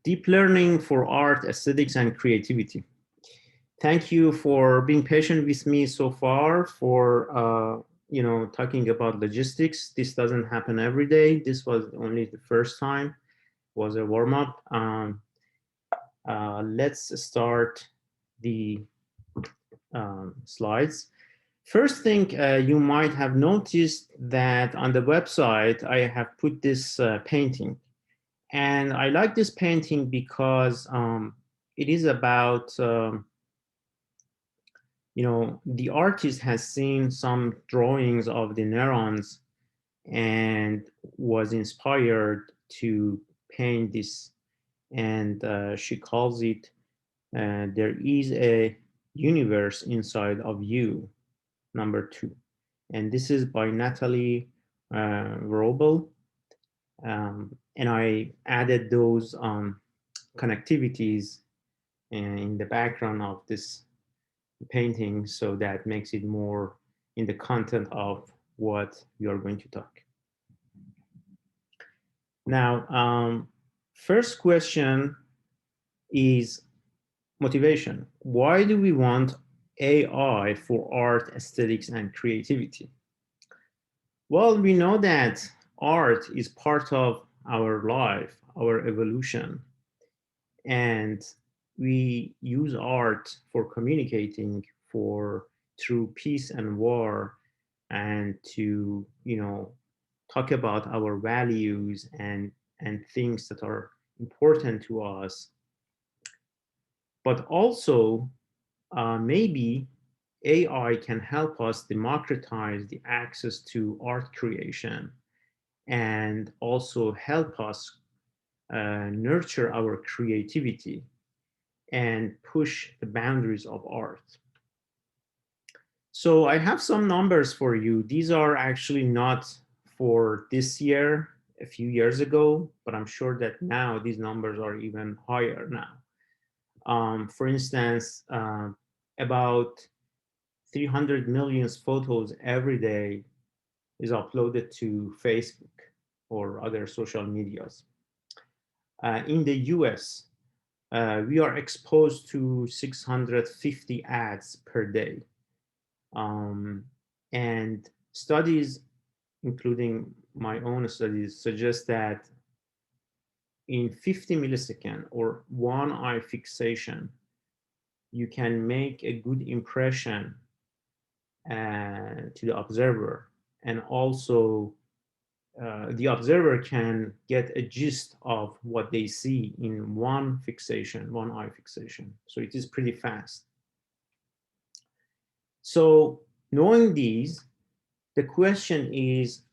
Deep learning for art, aesthetics, and creativity. Thank you for being patient with me so far for talking about logistics. This doesn't happen every day. This was only the first time. It was a warm up. Let's start the slides. First thing, you might have noticed that on the website I have put this painting. And I like this painting because it is about, the artist has seen some drawings of the neurons and was inspired to paint this. And she calls it, There is a Universe Inside of You, #2. And this is by Natalie Robel. And I added those connectivities in the background of this painting, so that makes it more in the content of what we are going to talk. Now, first question is motivation. Why do we want AI for art, aesthetics, and creativity? Well, we know that art is part of our life, our evolution, and we use art for communicating, for through peace and war, and to talk about our values and things that are important to us. But also, maybe AI can help us democratize the access to art creation and also help us nurture our creativity and push the boundaries of art. So I have some numbers for you. These are actually not for this year, a few years ago, but I'm sure that now these numbers are even higher now. For instance, about 300 million photos every day is uploaded to Facebook or other social medias. In the US, we are exposed to 650 ads per day. And studies, including my own studies, suggest that in 50 milliseconds or one eye fixation, you can make a good impression to the observer. And also, the observer can get a gist of what they see in one fixation, one eye fixation. So it is pretty fast. So knowing these, the question is,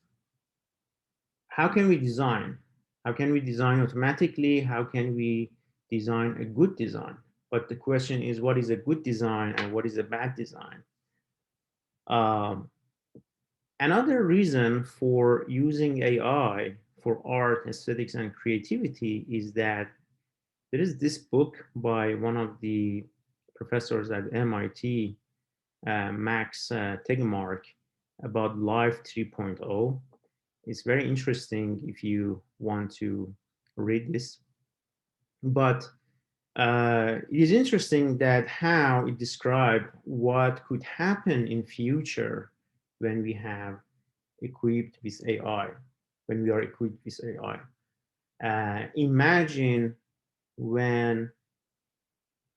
how can we design? How can we design automatically? How can we design a good design? But the question is, what is a good design and what is a bad design? Another reason for using AI for art, aesthetics, and creativity is that there is this book by one of the professors at MIT, Max Tegmark, about Life 3.0. It's very interesting if you want to read this. But it is interesting that how it described what could happen in future when we have equipped with AI, when we are equipped with AI. Imagine when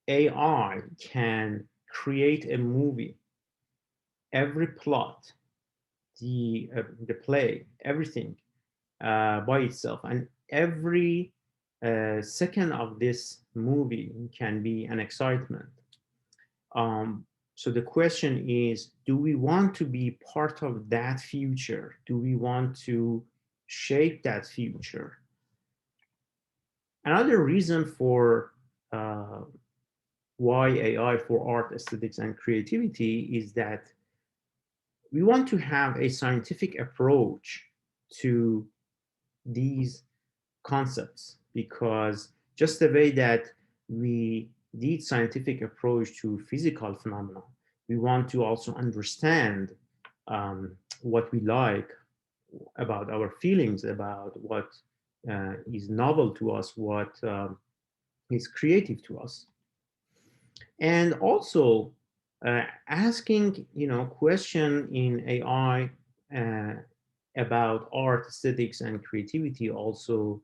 AI can create a movie, every plot, the play, everything by itself, and every second of this movie can be an excitement. So the question is, do we want to be part of that future? Do we want to shape that future? Another reason for why AI for art, aesthetics, and creativity is that we want to have a scientific approach to these concepts, because just the way that we did scientific approach to physical phenomena, we want to also understand what we like, about our feelings, about what is novel to us, what is creative to us. And also asking, question in AI about art, aesthetics, and creativity also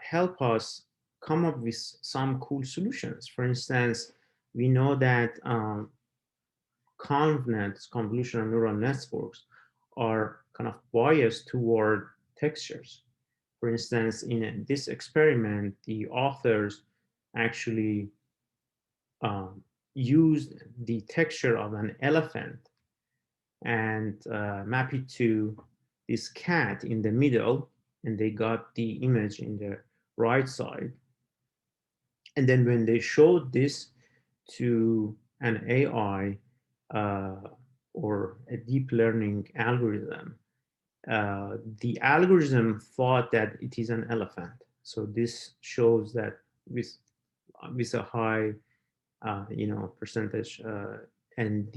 help us come up with some cool solutions. For instance, we know that convnets, convolutional neural networks, are kind of biased toward textures. For instance, in this experiment, the authors actually used the texture of an elephant and map it to this cat in the middle, and they got the image in the right side. And then when they showed this to an AI or a deep learning algorithm, the algorithm thought that it is an elephant. So this shows that with a high percentage, and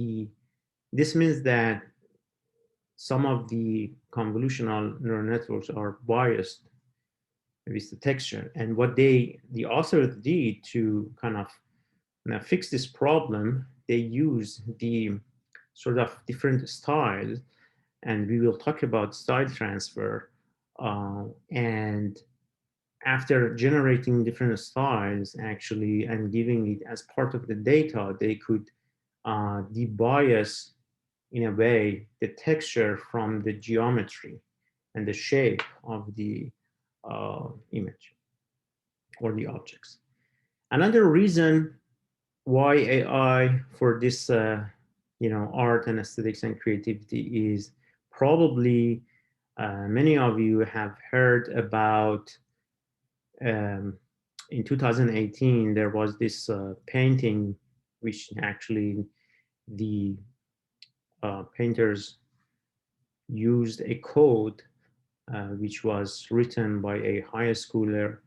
this means that some of the convolutional neural networks are biased with the texture. And what the author did to kind of fix this problem, they use the sort of different styles, and we will talk about style transfer. And after generating different styles, actually, and giving it as part of the data, they could debias in a way the texture from the geometry and the shape of the image or the objects. Another reason why AI for this, art and aesthetics and creativity is probably many of you have heard about. Um, in 2018, there was this painting, which actually the painters used a code which was written by a high schooler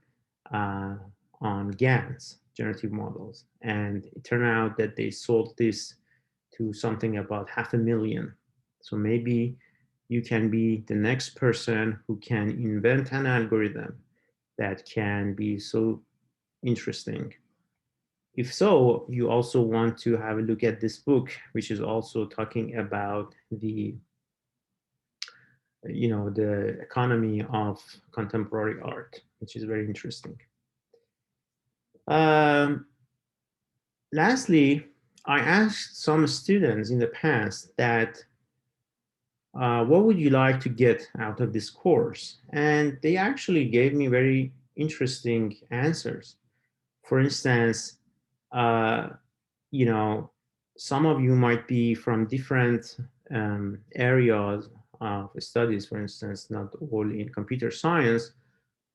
uh, on GANs, generative models. And it turned out that they sold this to something about 500,000. So maybe you can be the next person who can invent an algorithm that can be so interesting. If so, you also want to have a look at this book, which is also talking about the economy of contemporary art, which is very interesting. Um, Lastly, I asked some students in the past that what would you like to get out of this course? And they actually gave me very interesting answers. For instance, uh, you know, some of you might be from different areas of studies, for instance, not all in computer science,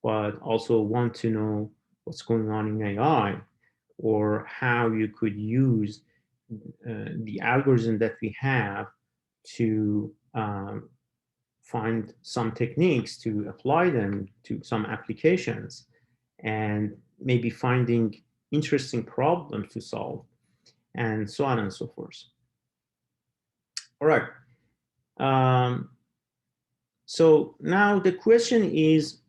but also want to know what's going on in AI or how you could use the algorithm that we have to find some techniques to apply them to some applications and maybe finding interesting problems to solve and so on and so forth. All right. Um, so now the question is,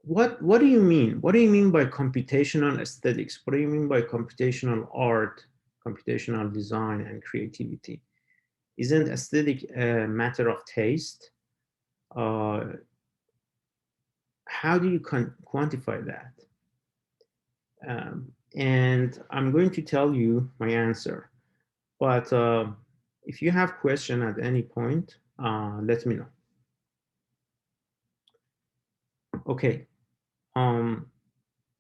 what do you mean? What do you mean by computational aesthetics? What do you mean by computational art, computational design, and creativity? Isn't aesthetic a matter of taste? Uh, how do you quantify that? And I'm going to tell you my answer. But if you have question at any point, let me know. Okay. Um,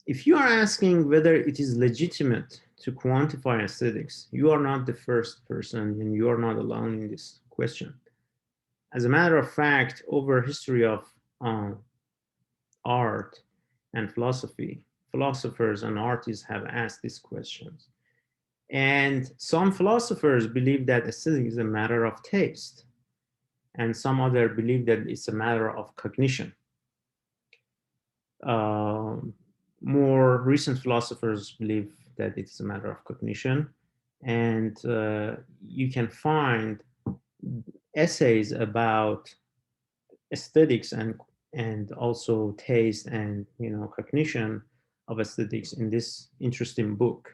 if you are asking whether it is legitimate to quantify aesthetics, you are not the first person and you are not alone in this question. As a matter of fact, over history of art and philosophy, philosophers and artists have asked these questions. And some philosophers believe that aesthetic is a matter of taste, and some other believe that it's a matter of cognition. Um, More recent philosophers believe that it's a matter of cognition, and you can find essays about aesthetics and also taste and cognition of aesthetics in this interesting book.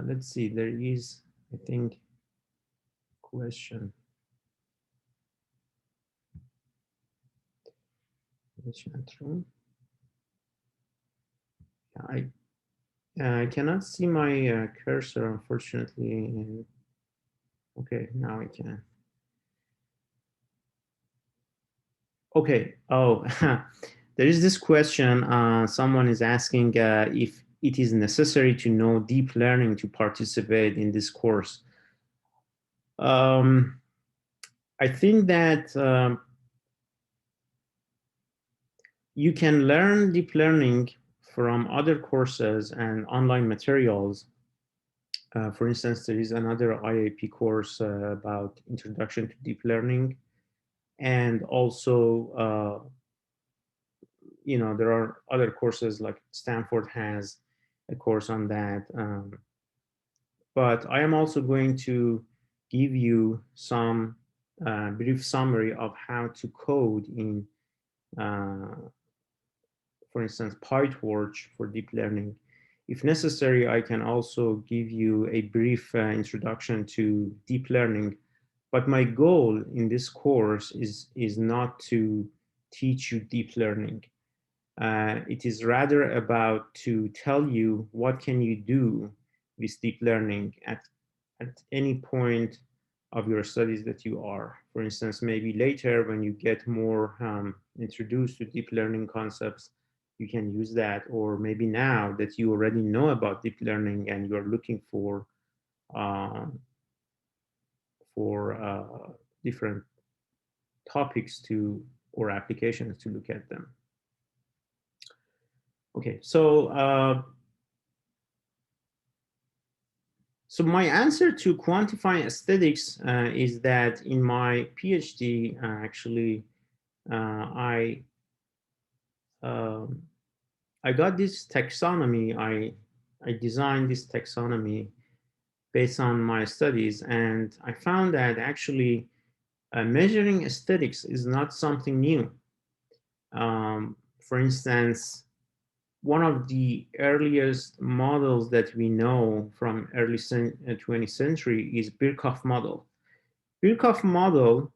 Let's see, there is, I think, question. I cannot see my cursor, unfortunately. Okay, now I can. Okay. Oh, there is this question. Someone is asking if it is necessary to know deep learning to participate in this course. I think that you can learn deep learning from other courses and online materials. For instance, there is another IAP course about introduction to deep learning. And also, there are other courses like Stanford has a course on that. But I am also going to give you some brief summary of how to code in, for instance, PyTorch for deep learning. If necessary, I can also give you a brief introduction to deep learning. But my goal in this course is not to teach you deep learning. It is rather about to tell you what can you do with deep learning at any point of your studies that you are. For instance, maybe later when you get more introduced to deep learning concepts, you can use that. Or maybe now that you already know about deep learning and you're looking uh, for different topics to or applications to look at them. Okay, so my answer to quantifying aesthetics is that in my PhD, actually, I um, I got this taxonomy. I designed this taxonomy based on my studies, and I found that actually measuring aesthetics is not something new. For instance, one of the earliest models that we know from early 20th century is Birkhoff model. Birkhoff model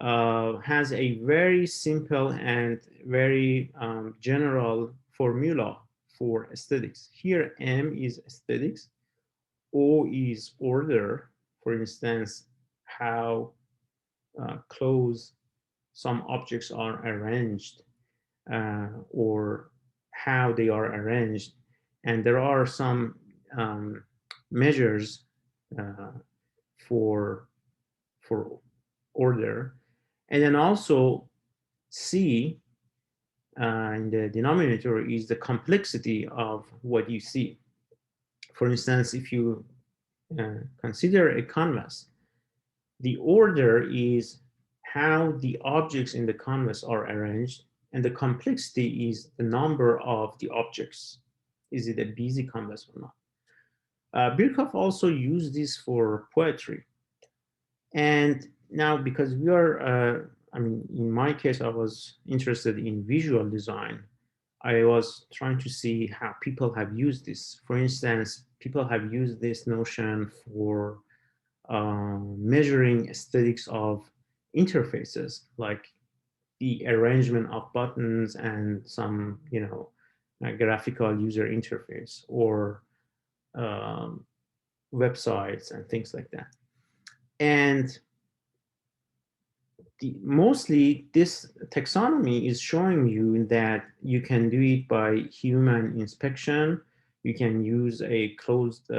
has a very simple and very general formula for aesthetics. Here, M is aesthetics, O is order, for instance, how close some objects are arranged or how they are arranged. And there are some measures uh, for, for order. And then also C in the denominator is the complexity of what you see. For instance, if you consider a canvas, the order is how the objects in the canvas are arranged, and the complexity is the number of the objects. Is it a busy canvas or not? Birkhoff also used this for poetry. And now, because we are, I mean, in my case, I was interested in visual design. I was trying to see how people have used this. For instance, people have used this notion for measuring aesthetics of interfaces, like the arrangement of buttons and some, graphical user interface or um, websites and things like that. And mostly this taxonomy is showing you that you can do it by human inspection. You can use a closed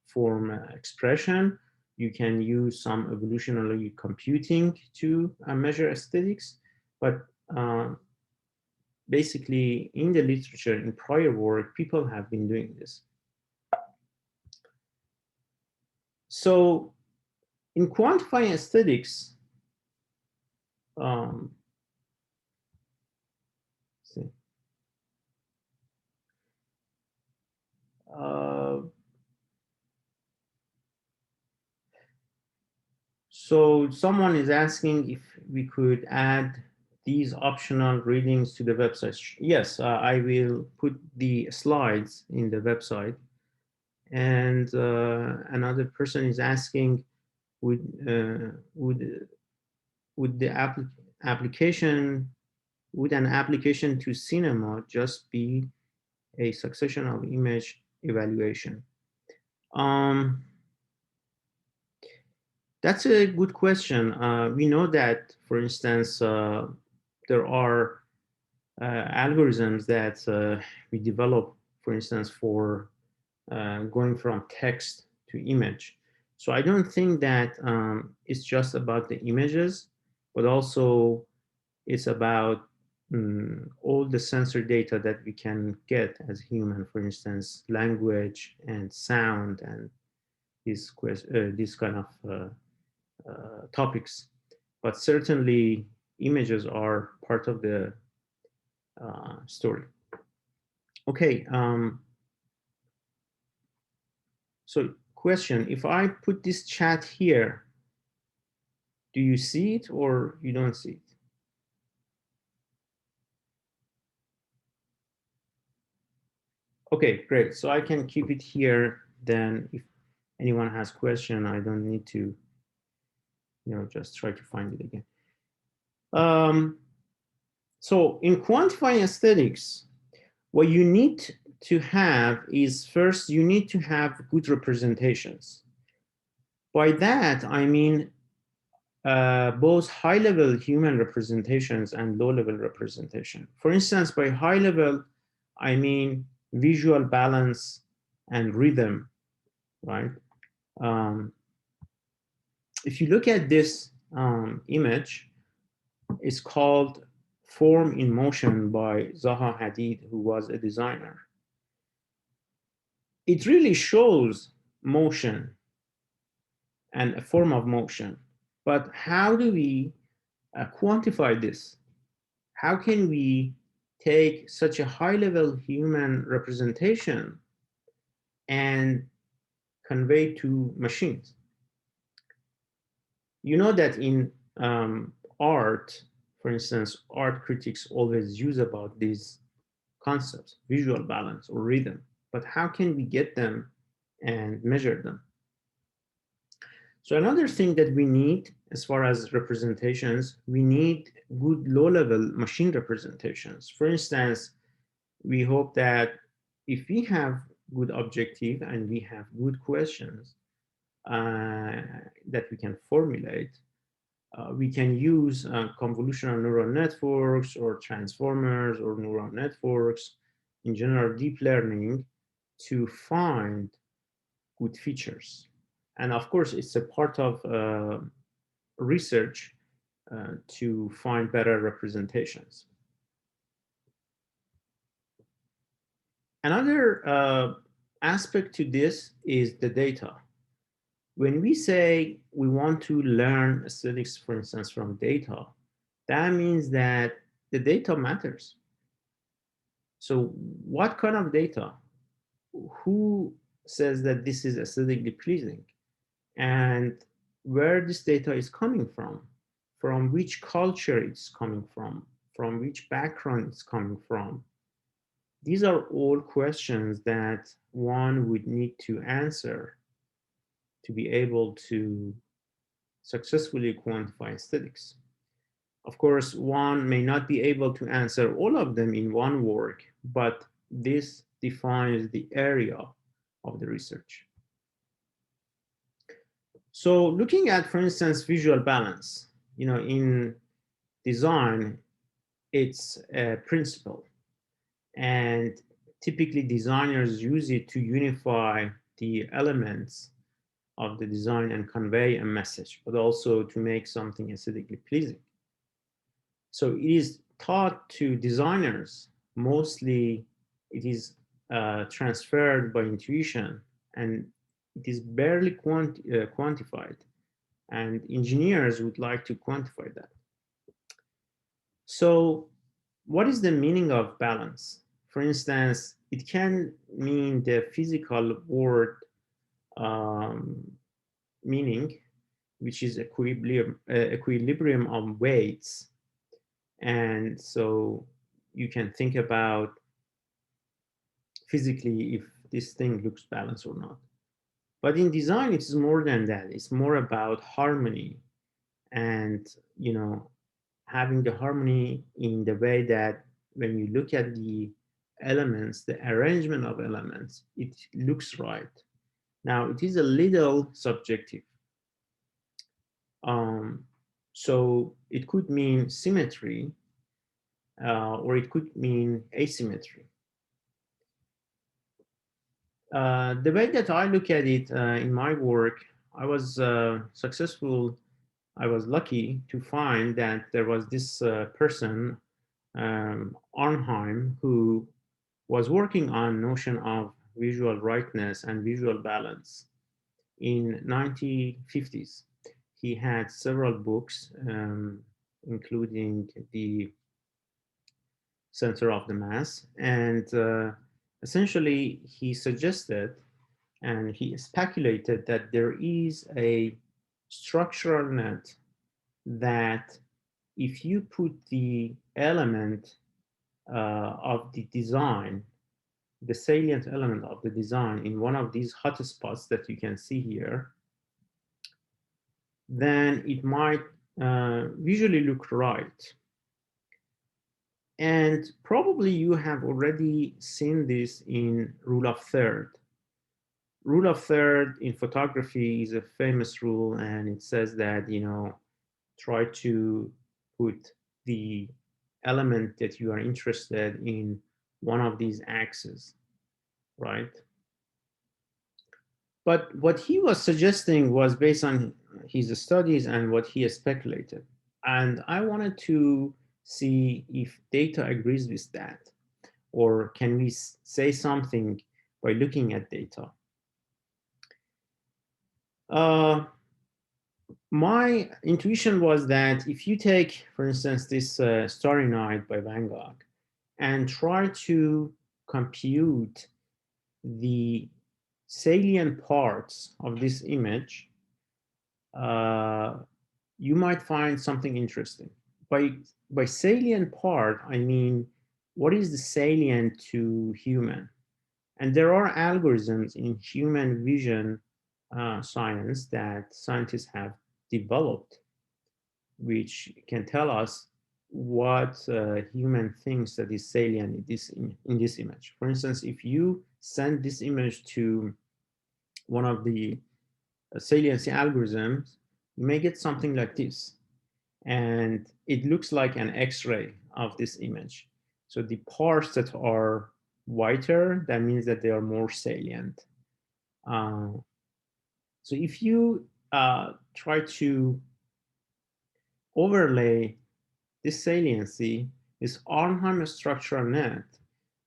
form expression. You can use some evolutionary computing to measure aesthetics. But basically, in the literature, in prior work, people have been doing this. So in quantifying aesthetics, um, see, uh, so someone is asking if we could add these optional readings to the website? Yes, I will put the slides in the website. And another person is asking, would would the application would an application to cinema just be a succession of image evaluation? Um, that's a good question. We know that, for instance, there are algorithms that we develop, for instance, for going from text to image. So I don't think that it's just about the images, but also it's about all the sensor data that we can get as human, for instance, language and sound and these kind of topics. But certainly images are part of the story. Okay, so question, if I put this chat here, do you see it or you don't see it? Okay, great. So I can keep it here. Then if anyone has question, I don't need to, just try to find it again. So in quantifying aesthetics, what you need to have is, first, you need to have good representations. By that, I mean both high-level human representations and low-level representation. For instance, by high-level, I mean visual balance and rhythm, right? Um, if you look at this image, it's called Form in Motion by Zaha Hadid, who was a designer. It really shows motion and a form of motion. But how do we quantify this? How can we take such a high-level human representation and convey to machines? You know that in art, for instance, art critics always use about these concepts, visual balance or rhythm, but how can we get them and measure them? So another thing that we need as far as representations, we need good low-level machine representations. For instance, we hope that if we have good objective and we have good questions that we can formulate, we can use convolutional neural networks or transformers or neural networks, in general deep learning, to find good features. And of course, it's a part of research to find better representations. Another aspect to this is the data. When we say we want to learn aesthetics, for instance, from data, that means that the data matters. So what kind of data? Who says that this is aesthetically pleasing? And where this data is coming from which culture it's coming from which background it's coming from. These are all questions that one would need to answer to be able to successfully quantify aesthetics. Of course, one may not be able to answer all of them in one work, but this defines the area of the research. So looking at, for instance, visual balance, in design, it's a principle. And typically designers use it to unify the elements of the design and convey a message, but also to make something aesthetically pleasing. So it is taught to designers. Mostly it is transferred by intuition, and it is barely quantified. And engineers would like to quantify that. So what is the meaning of balance? For instance, it can mean the physical word meaning, which is equilibrium of weights. And so you can think about physically if this thing looks balanced or not. But in design, it's more than that. It's more about harmony and, you know, having the harmony in the way that when you look at the elements, the arrangement of elements, it looks right. Now, it is a little subjective. Um, so it could mean symmetry, or it could mean asymmetry. The way that I look at it in my work, I was successful. I was lucky to find that there was this person, Arnheim, who was working on notion of visual rightness and visual balance in 1950s. He had several books, including the Center of the Mass, and essentially he suggested and he speculated that there is a structural net that if you put the element of the design, the salient element of the design in one of these hotspots that you can see here, then it might visually look right. And probably you have already seen this in rule of third. Rule of third in photography is a famous rule, and it says that, you know, try to put the element that you are interested in one of these axes, right? But what he was suggesting was based on his studies and what he speculated. And I wanted to see if data agrees with that, or can we say something by looking at data? Uh, my intuition was that if you take, for instance, this Starry Night by Van Gogh and try to compute the salient parts of this image, uh, you might find something interesting. By, by salient part, I mean, what is the salient to human? And there are algorithms in human vision science that scientists have developed, which can tell us what human thinks that is salient in this image. For instance, if you send this image to one of the saliency algorithms, you may get something like this. And it looks like an X-ray of this image. So the parts that are whiter, that means that they are more salient. Uh, so if you try to overlay this saliency, this Arnhem structural net,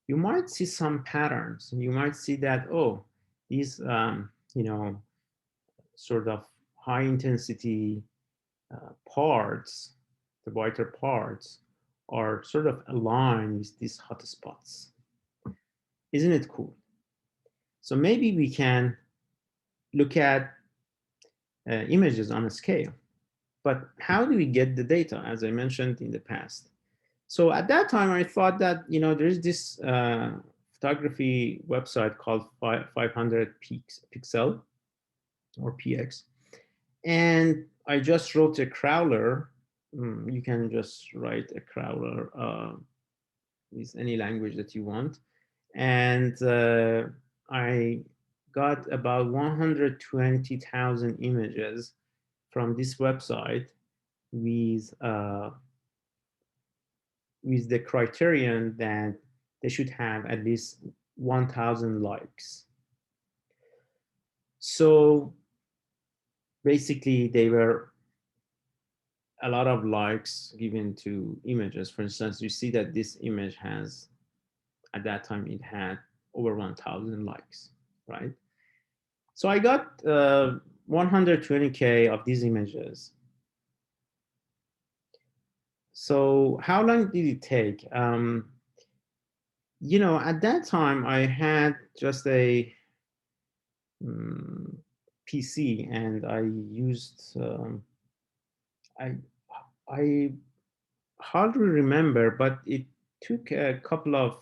you might see some patterns. You might see that, oh, these, you know, sort of high intensity parts, the whiter parts, are sort of aligned with these hotspots. Isn't it cool? So maybe we can look at images on a scale. But how do we get the data, as I mentioned in the past? So at that time, I thought that, you know, there's this photography website called 500 Pixel or PX. And I just wrote a crawler. You can just write a crawler with any language that you want. And I got about 120,000 images from this website with the criterion that they should have at least 1,000 likes. So basically, they were a lot of likes given to images. For instance, you see that this image has, at that time, it had over 1,000 likes, right? So I got 120K of these images. So how long did it take? You know, at that time, I had just a PC, and I used I I hardly remember, but it took a couple of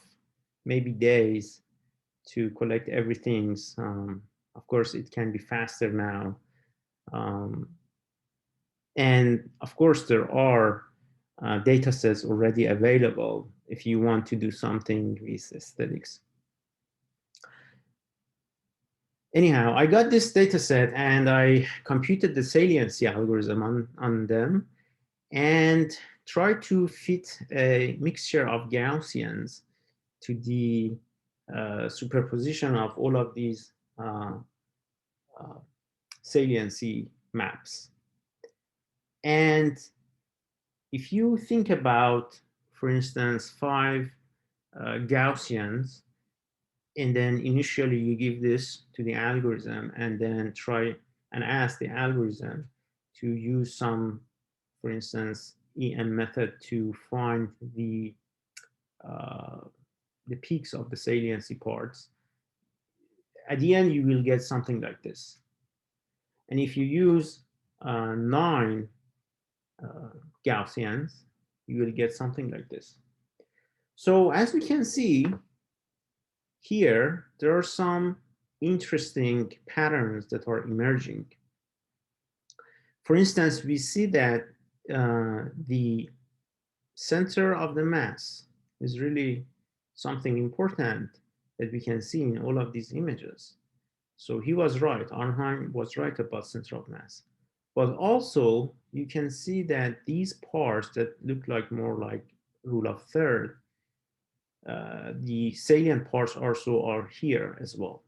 maybe days to collect everything. Of course, it can be faster now. Um, and of course, there are data sets already available if you want to do something with aesthetics. Anyhow, I got this data set and I computed the saliency algorithm on them and tried to fit a mixture of Gaussians to the superposition of all of these uh, saliency maps. And if you think about, for instance, 5 Gaussians, and then initially you give this to the algorithm and then try and ask the algorithm to use some, for instance, EM method to find uh, the peaks of the saliency parts. At the end, you will get something like this. And if you use 9 Gaussians, you will get something like this. So as we can see here, there are some interesting patterns that are emerging. For instance, we see that the center of the mass is really something important that we can see in all of these images. So he was right, Arnheim was right about center of mass. But also, you can see that these parts that look like more like rule of third, the salient parts also are here as well.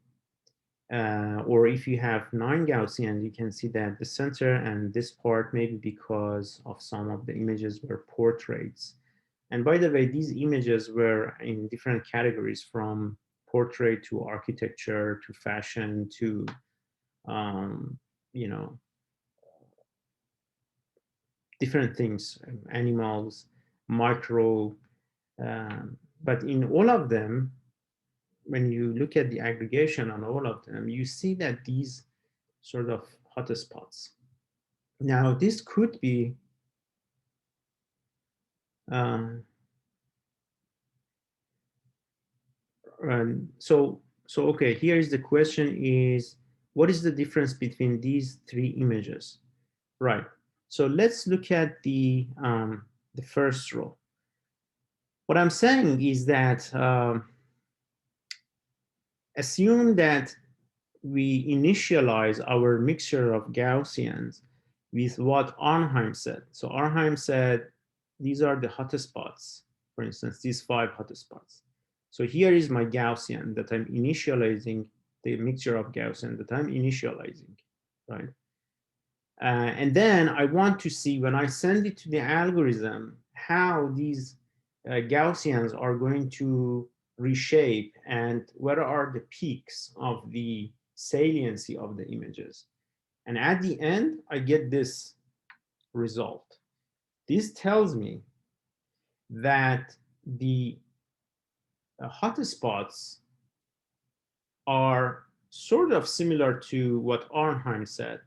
Or if you have 9 Gaussians, you can see that the center and this part maybe because of some of the images were portraits. And by the way, these images were in different categories from portrait to architecture to fashion to, you know, different things, animals, micro. But in all of them, when you look at the aggregation on all of them, you see that these sort of hotspots. Now, this could be so. So okay, here is the question: is what is the difference between these 3 images? Right. So let's look at the first row. What I'm saying is that assume that we initialize our mixture of Gaussians with what Arnheim said. So Arnheim said, these are the hotspots, for instance, these 5 hotspots. So here is my Gaussian that I'm initializing, the mixture of Gaussian that I'm initializing, right? And then I want to see when I send it to the algorithm, how these Gaussians are going to reshape and what are the peaks of the saliency of the images. And at the end, I get this result. This tells me that the hotspots are sort of similar to what Arnheim said,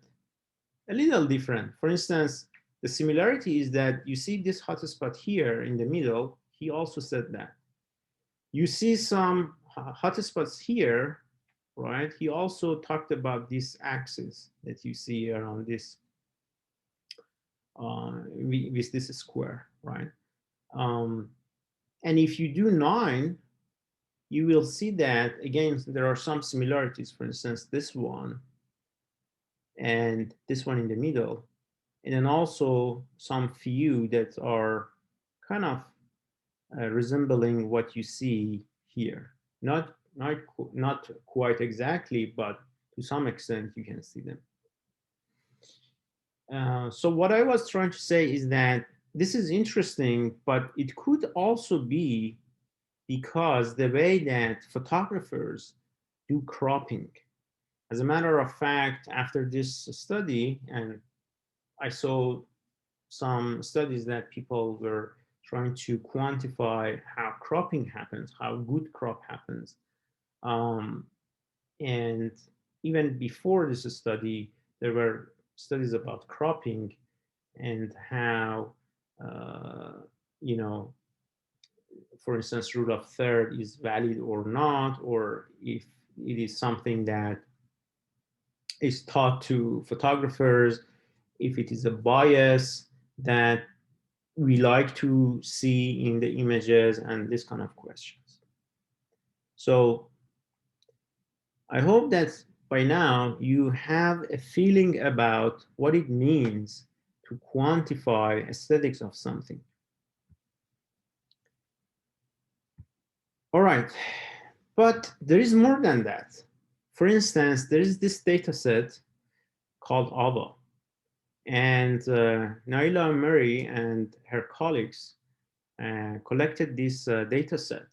a little different. For instance, the similarity is that you see this hotspot here in the middle. He also said that. You see some hotspots here, right? He also talked about this axis that you see around this, with this square, right? And if you do 9, you will see that, again, there are some similarities. For instance, this one and this one in the middle, and then also some few that are kind of resembling what you see here. Not quite exactly, but to some extent you can see them. So what I was trying to say is that this is interesting, but it could also be because the way that photographers do cropping. As a matter of fact, after this study, and I saw some studies that people were trying to quantify how cropping happens, how good crop happens. Um, and even before this study, there were studies about cropping and how, uh, you know, for instance, rule of third is valid or not, or if it is something that is taught to photographers, if it is a bias that we like to see in the images, and this kind of questions. So I hope that by now you have a feeling about what it means to quantify aesthetics of something. All right, but there is more than that. For instance, there is this data set called AVA, and Naila Murray and her colleagues collected this data set,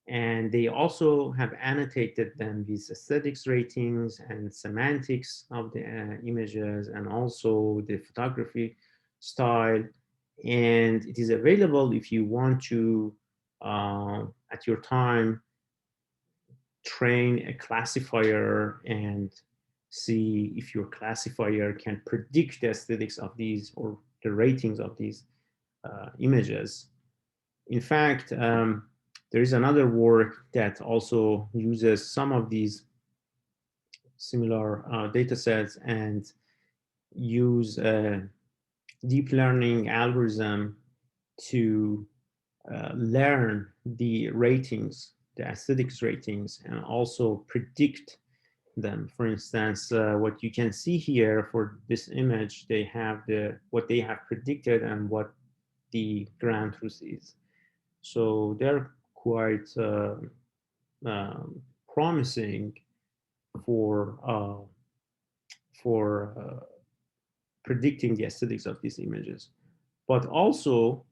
and they also have annotated them with aesthetics ratings and semantics of the images, and also the photography style. And it is available if you want to, at your time, train a classifier and see if your classifier can predict the aesthetics of these or the ratings of these images. In fact, there is another work that also uses some of these similar data sets and use a deep learning algorithm to learn the ratings, the aesthetics ratings, and also predict them. For instance, what you can see here for this image, they have what they have predicted and what the ground truth is. So they're quite um, promising for uh, for predicting the aesthetics of these images. But also,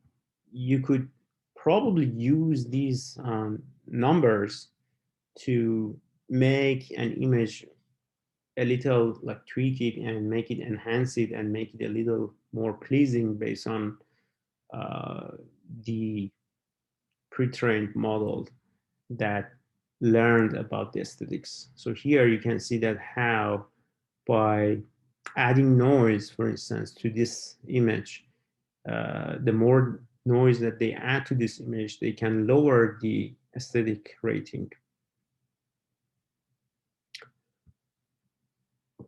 you could probably use these numbers to make an image a little, like, tweak it and make it, enhance it, and make it a little more pleasing based on uh, the pre-trained model that learned about the aesthetics. So here you can see that how by adding noise, for instance, to this image, the more noise that they add to this image, they can lower the aesthetic rating.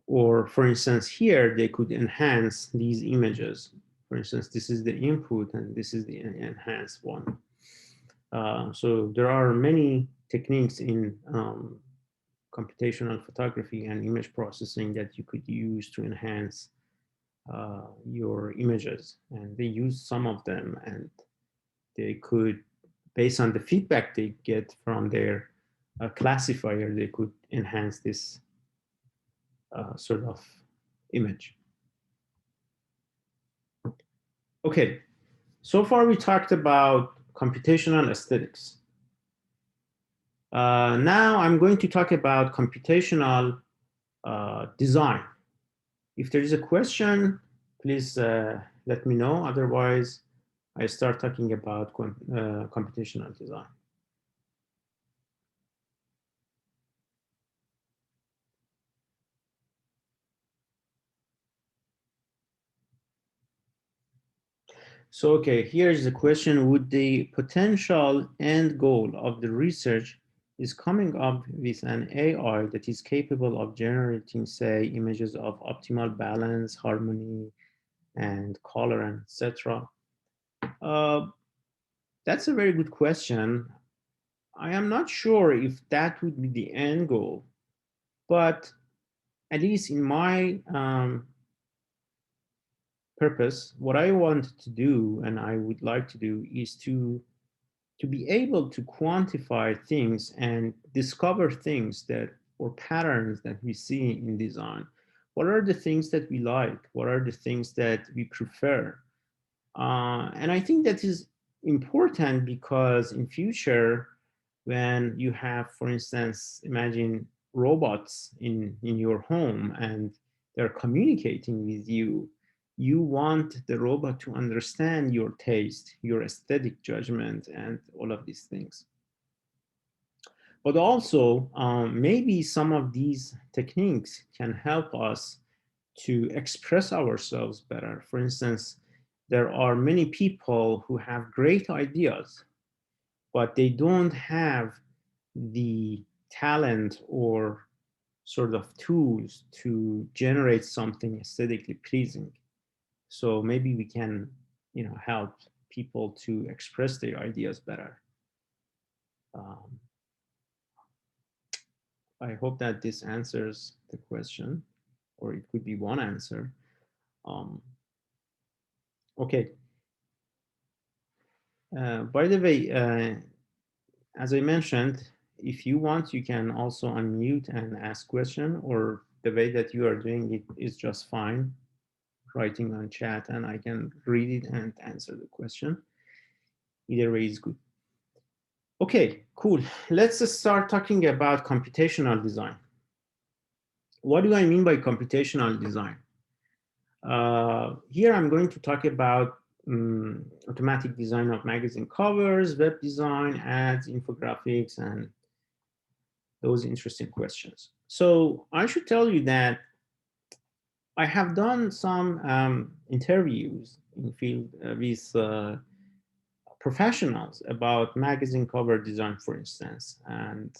Or for instance, here they could enhance these images. For instance, this is the input and this is the enhanced one. So there are many techniques in computational photography and image processing that you could use to enhance your images. And they use some of them, and they could, based on the feedback they get from their classifier, they could enhance this sort of image. Okay, so far we talked about computational aesthetics. Now I'm going to talk about computational design. If there is a question, please let me know. Otherwise, I start talking about computational design. So, okay, here's the question. Would the potential end goal of the research is coming up with an AI that is capable of generating, say, images of optimal balance, harmony, and color, and etc.? Uh, that's a very good question. I am not sure if that would be the end goal, but at least in my purpose, what I want to do and I would like to do is to be able to quantify things and discover things that, or patterns that we see in design. What are the things that we like? What are the things that we prefer? And I think that is important because in future, when you have, for instance, imagine robots in your home and they're communicating with you, you want the robot to understand your taste, your aesthetic judgment, and all of these things. But also, maybe some of these techniques can help us to express ourselves better. For instance, there are many people who have great ideas, but they don't have the talent or sort of tools to generate something aesthetically pleasing. So maybe we can, help people to express their ideas better. Um, I hope that this answers the question, or it could be one answer. Um, okay. By the way, as I mentioned, if you want, you can also unmute and ask question, or the way that you are doing it is just fine, writing on chat, and I can read it and answer the question. Either way is good. Okay, cool. Let's start talking about computational design. What do I mean by computational design? Here I'm going to talk about automatic design of magazine covers, web design, ads, infographics, and those interesting questions. So I should tell you that I have done some interviews in field with professionals about magazine cover design, for instance, and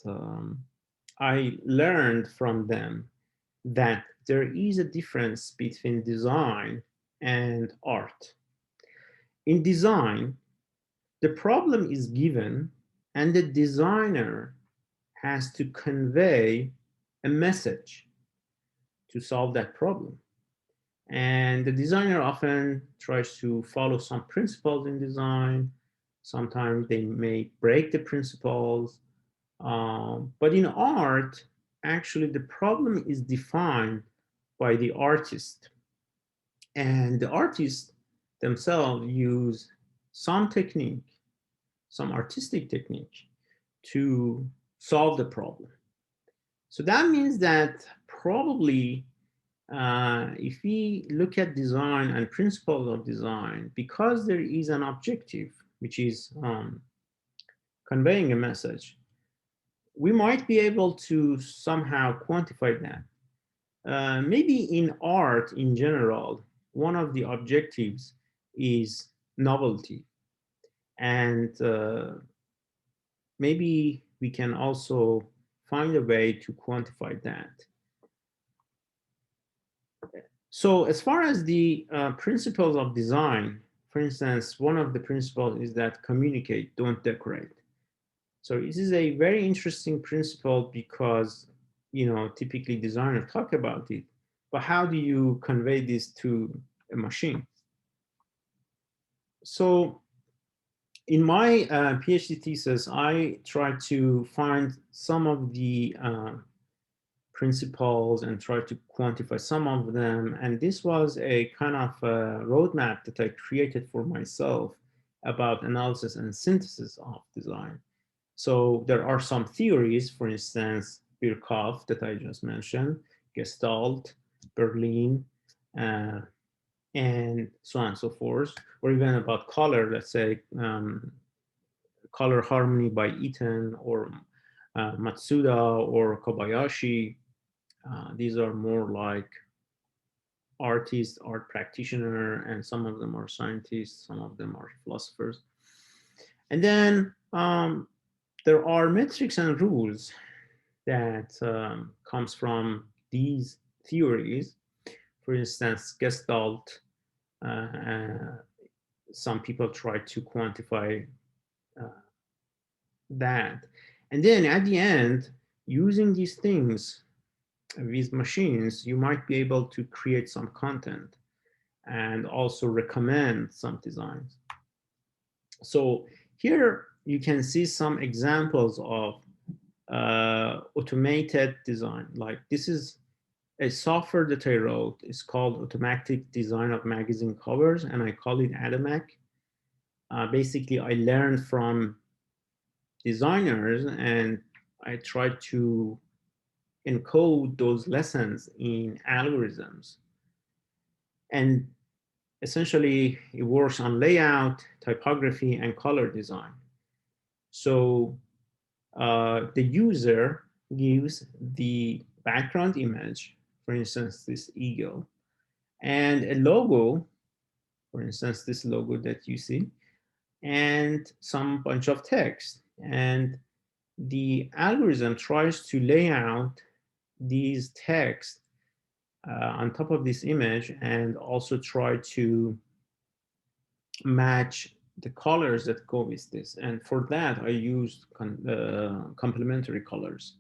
I learned from them that there is a difference between design and art. In design, the problem is given and the designer has to convey a message to solve that problem. And the designer often tries to follow some principles in design. Sometimes they may break the principles. But in art, actually, the problem is defined by the artist. And the artists themselves use some technique, some artistic technique to solve the problem. So that means that probably if we look at design and principles of design, because there is an objective, which is conveying a message, we might be able to somehow quantify that. Maybe in art in general, one of the objectives is novelty. And maybe we can also find a way to quantify that. So as far as the principles of design, for instance, one of the principles is that communicate, don't decorate. So this is a very interesting principle because, typically designers talk about it, but how do you convey this to a machine? So in my PhD thesis, I tried to find some of the principles and try to quantify some of them. And this was a kind of a roadmap that I created for myself about analysis and synthesis of design. So there are some theories, for instance, Birkhoff that I just mentioned, Gestalt, Berlin, and so on and so forth, or even about color, let's say Color Harmony by Eaton or Matsuda or Kobayashi. These are more like artists, art practitioner, and some of them are scientists, some of them are philosophers. And then there are metrics and rules that comes from these theories. For instance, Gestalt, some people try to quantify that. And then at the end, using these things with machines, you might be able to create some content and also recommend some designs. So here you can see some examples of automated design. Like this is a software that I wrote. It's called Automatic Design of Magazine Covers, and I call it ADAMAC. Basically, I learned from designers and I tried to encode those lessons in algorithms. And essentially, it works on layout, typography, and color design. So the user gives the background image, for instance, this eagle, and a logo for instance, this logo that you see, and some bunch of text. And the algorithm tries to lay out these text on top of this image and also try to match the colors that go with this. And for that, I used complementary colors.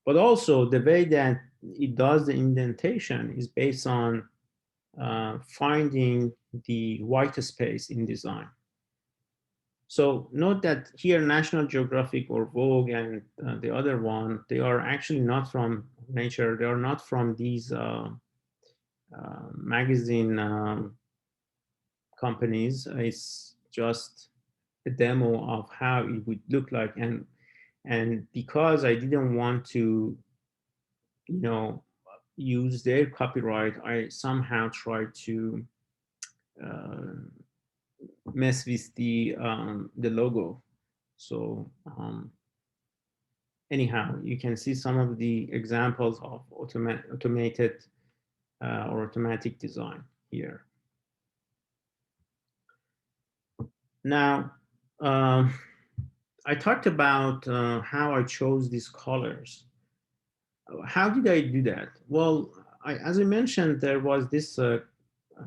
But also the way that it does the indentation is based on finding the white space in design. So note that here National Geographic or Vogue and the other one, they are actually not from Nature. They are not from these magazine companies. It's just a demo of how it would look like. And because I didn't want to, you know, use their copyright, I somehow tried to uh, mess with the logo. So anyhow, you can see some of the examples of automated or automatic design here. Now, um, I talked about how I chose these colors. How did I do that? Well, as I mentioned, there was this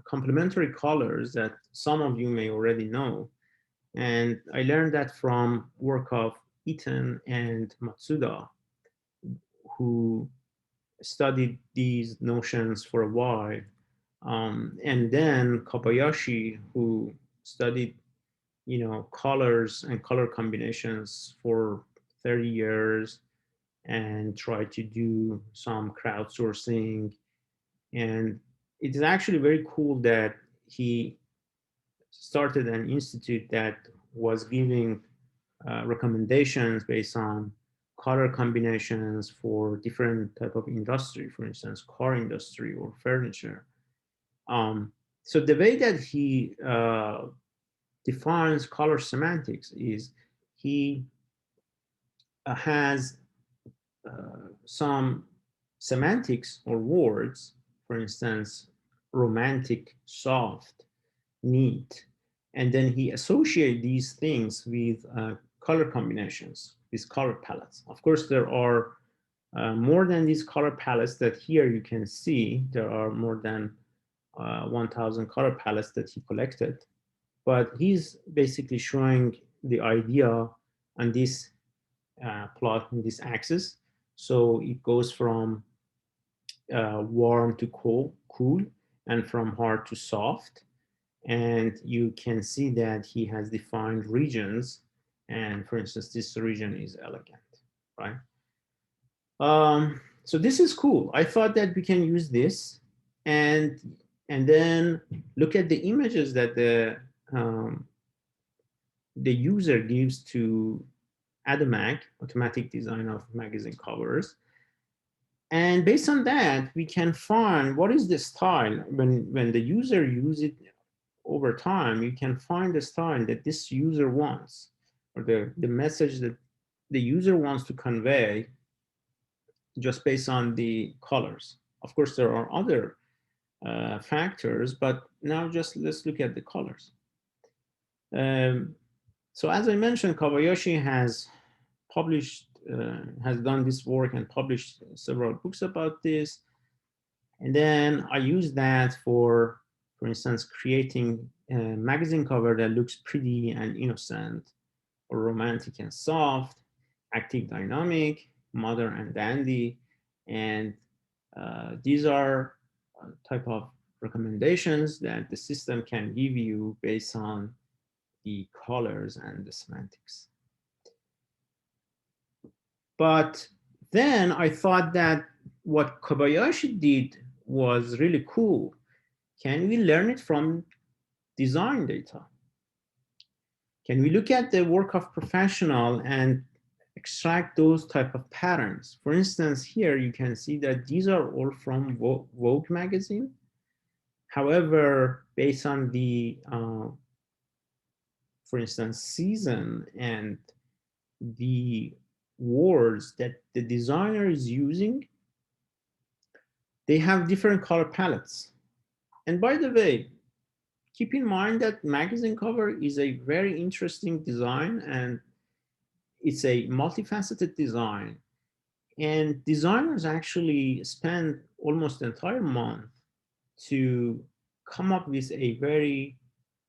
complementary colors that some of you may already know. And I learned that from work of Eaton and Matsuda, who studied these notions for a while. And then Kobayashi, who studied, colors and color combinations for 30 years and tried to do some crowdsourcing. And it is actually very cool that he started an institute that was giving recommendations based on color combinations for different type of industry, for instance, car industry or furniture. So the way that he defines color semantics is he has some semantics or words, for instance, romantic, soft, neat, and then he associate these things with color combinations, these color palettes. Of course, there are more than these color palettes that here you can see. There are more than 1,000 color palettes that he collected, but he's basically showing the idea on this plot in this axis. So it goes from warm to cool, and from hard to soft. And you can see that he has defined regions. And for instance, this region is elegant, right? So this is cool. I thought that we can use this and then look at the images that the user gives to Adamak, automatic design of magazine covers. And based on that, we can find what is the style. When the user uses it over time, you can find the style that this user wants, or the message that the user wants to convey just based on the colors. Of course, there are other factors, but now just let's look at the colors. So as I mentioned, Kobayashi has done this work and published several books about this. And then I use that for instance, creating a magazine cover that looks pretty and innocent, or romantic and soft, active, dynamic, modern and dandy. And these are type of recommendations that the system can give you based on the colors and the semantics. But then I thought that what Kobayashi did was really cool. Can we learn it from design data? Can we look at the work of professional and extract those type of patterns? For instance, here you can see that these are all from Vogue magazine. However, based on the, for instance, season and the words that the designer is using, they have different color palettes. And by the way, keep in mind that magazine cover is a very interesting design, and it's a multifaceted design. And designers actually spend almost the entire month to come up with a very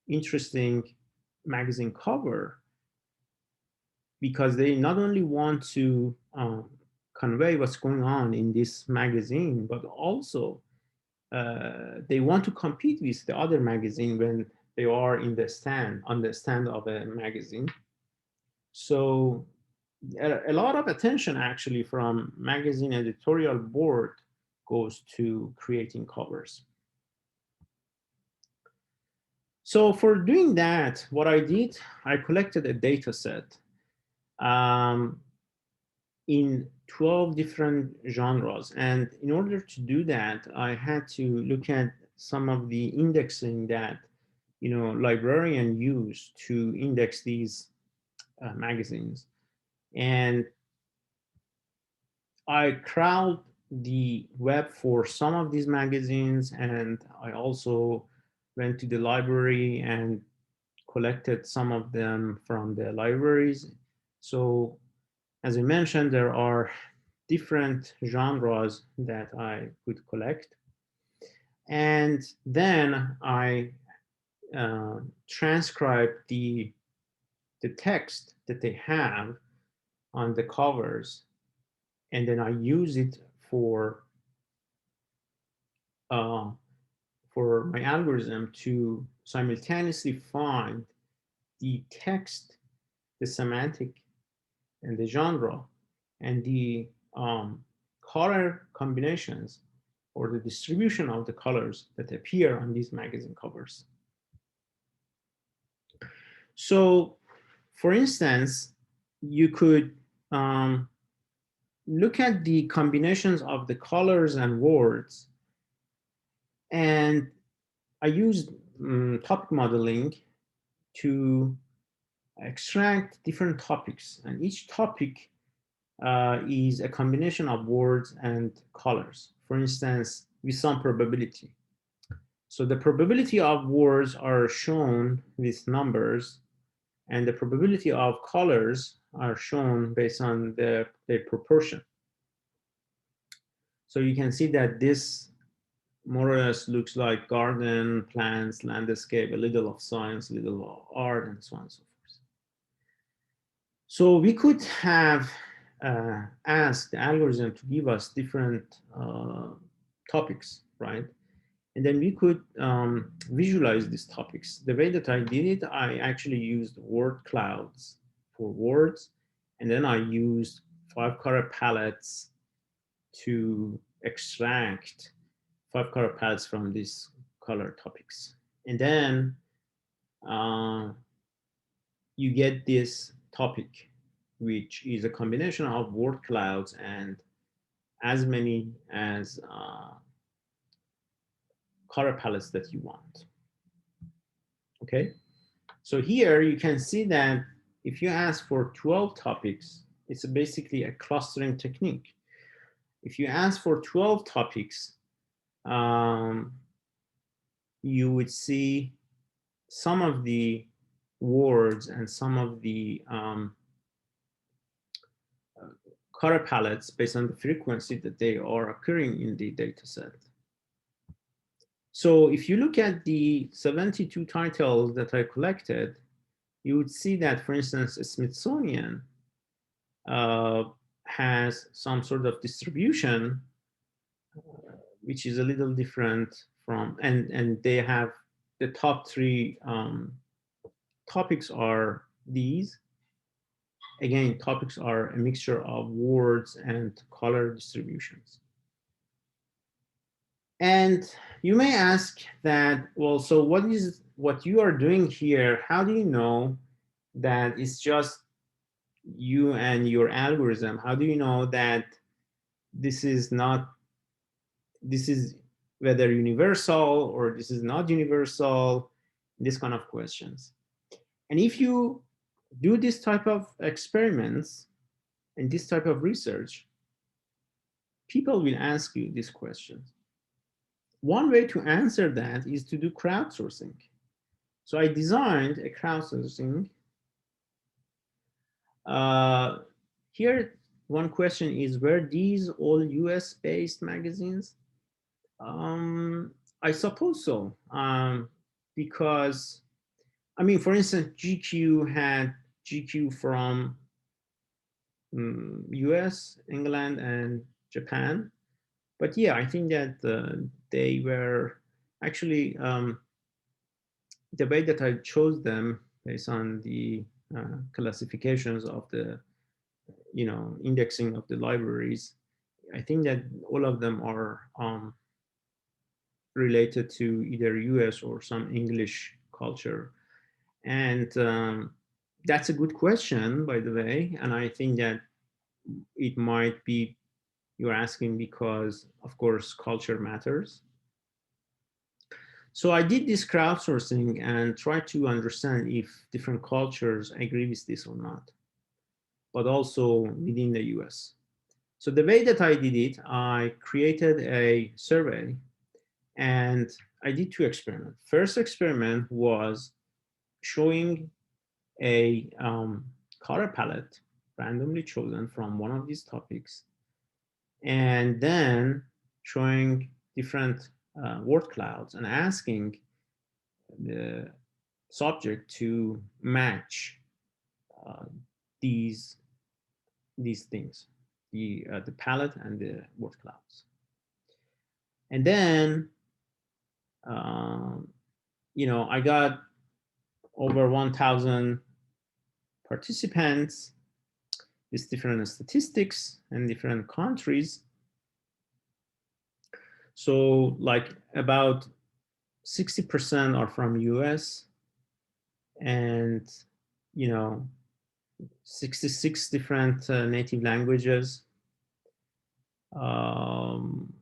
interesting magazine cover, because they not only want to convey what's going on in this magazine, but also they want to compete with the other magazine when they are in the stand, on the stand of a magazine. So a lot of attention actually from magazine editorial board goes to creating covers. So for doing that, what I did, I collected a data set um, in 12 different genres. And in order to do that, I had to look at some of the indexing that librarians use to index these magazines. And I crawled the web for some of these magazines, and I also went to the library and collected some of them from the libraries. So as I mentioned, there are different genres that I could collect. And then I transcribe the text that they have on the covers, and then I use it uh, for my algorithm to simultaneously find the text, the semantic, and the genre, and the color combinations or the distribution of the colors that appear on these magazine covers. So, for instance, you could look at the combinations of the colors and words. And I used topic modeling to extract different topics. And each topic is a combination of words and colors, for instance, with some probability. So the probability of words are shown with numbers, and the probability of colors are shown based on the proportion. So you can see that this more or less looks like garden, plants, landscape, a little of science, a little of art, and so on and so forth. So we could have asked the algorithm to give us different topics, right? And then we could visualize these topics. The way that I did it, I actually used word clouds for words, and then I used 5-color palettes to extract 5-color palettes from these color topics. And then you get this topic, which is a combination of word clouds and as many as color palettes that you want. Okay, so here you can see that if you ask for 12 topics, it's basically a clustering technique. If you ask for 12 topics, you would see some of the words and some of the color palettes based on the frequency that they are occurring in the data set. So if you look at the 72 titles that I collected, you would see that, for instance, Smithsonian has some sort of distribution, which is a little different from, and they have the top 3 topics are these. Again, topics are a mixture of words and color distributions. And you may ask that, well, so what you are doing here? How do you know that it's just you and your algorithm? How do you know that this is whether universal or this is not universal? This kind of questions. And if you do this type of experiments and this type of research, people will ask you these questions. One way to answer that is to do crowdsourcing. So I designed a crowdsourcing. Uh, Here, one question is, were these all US-based magazines? Um, I suppose so, because, I mean, for instance, GQ had GQ from US, England, and Japan. But yeah, I think that they were actually, the way that I chose them based on the classifications of the, indexing of the libraries. I think that all of them are related to either US or some English culture. And that's a good question, by the way. And I think that it might be you're asking because, of course, culture matters. So I did this crowdsourcing and tried to understand if different cultures agree with this or not, but also within the US. So the way that I did it, I created a survey and I did two experiments. First experiment was showing a color palette randomly chosen from one of these topics, and then showing different word clouds and asking the subject to match uh, these these things, the palette and the word clouds. And then um, I got over 1,000 participants with different statistics and different countries. So like about 60% are from US, and you know 66 different native languages. Um,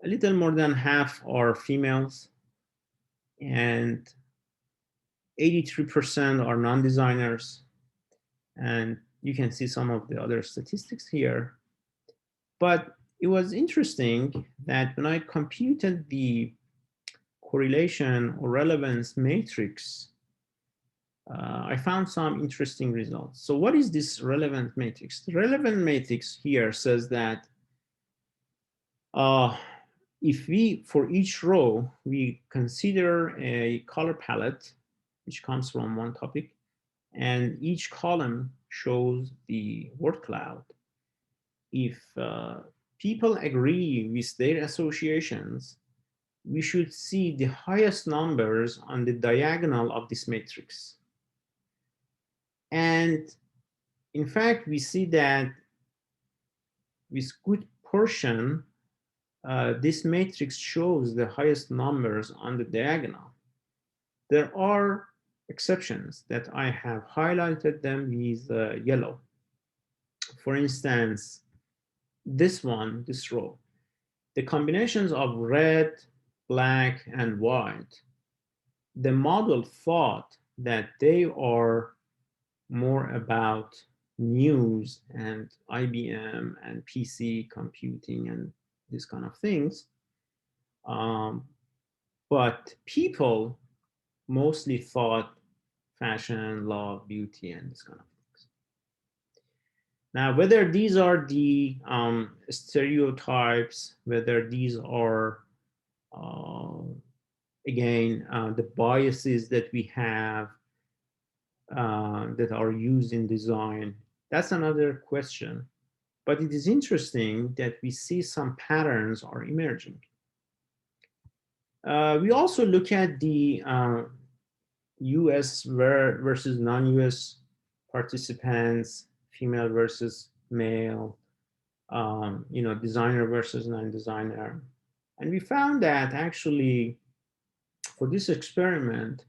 a little more than half are females, and 83% are non-designers. And you can see some of the other statistics here. But it was interesting that when I computed the correlation or relevance matrix, I found some interesting results. So what is this relevant matrix? The relevant matrix here says that uh, if we, for each row, we consider a color palette, which comes from one topic, and each column shows the word cloud. If people agree with their associations, we should see the highest numbers on the diagonal of this matrix. And in fact, we see that with good portion, this matrix shows the highest numbers on the diagonal. There are exceptions that I have highlighted them with yellow. For instance, this row, the combinations of red, black, and white, the model thought that they are more about news and IBM and PC computing and these kind of things. Um, but people mostly thought fashion, love, beauty, and this kind of things. Now, whether these are the stereotypes, whether these are, uh, again, the biases that we have that are used in design, that's another question. But it is interesting that we see some patterns are emerging. We also look at the US versus non-US participants, female versus male, designer versus non-designer. And we found that actually for this experiment,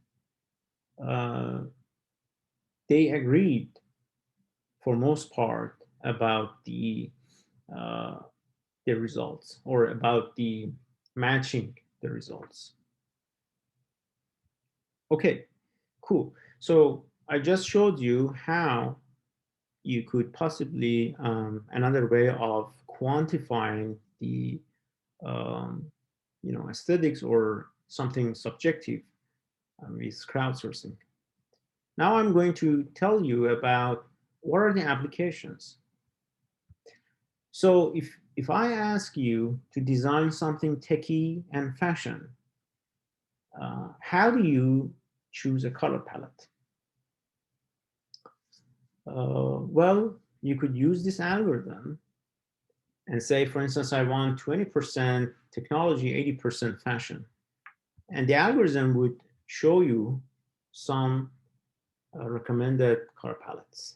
uh, they agreed for most part about uh, the results or about the matching the results. Okay, cool. So I just showed you how you could possibly another way of quantifying the aesthetics or something subjective with crowdsourcing. Now I'm going to tell you about what are the applications. So if I ask you to design something techy and fashion, how do you choose a color palette? Well, you could use this algorithm and say, for instance, I want 20% technology, 80% fashion. And the algorithm would show you some recommended color palettes.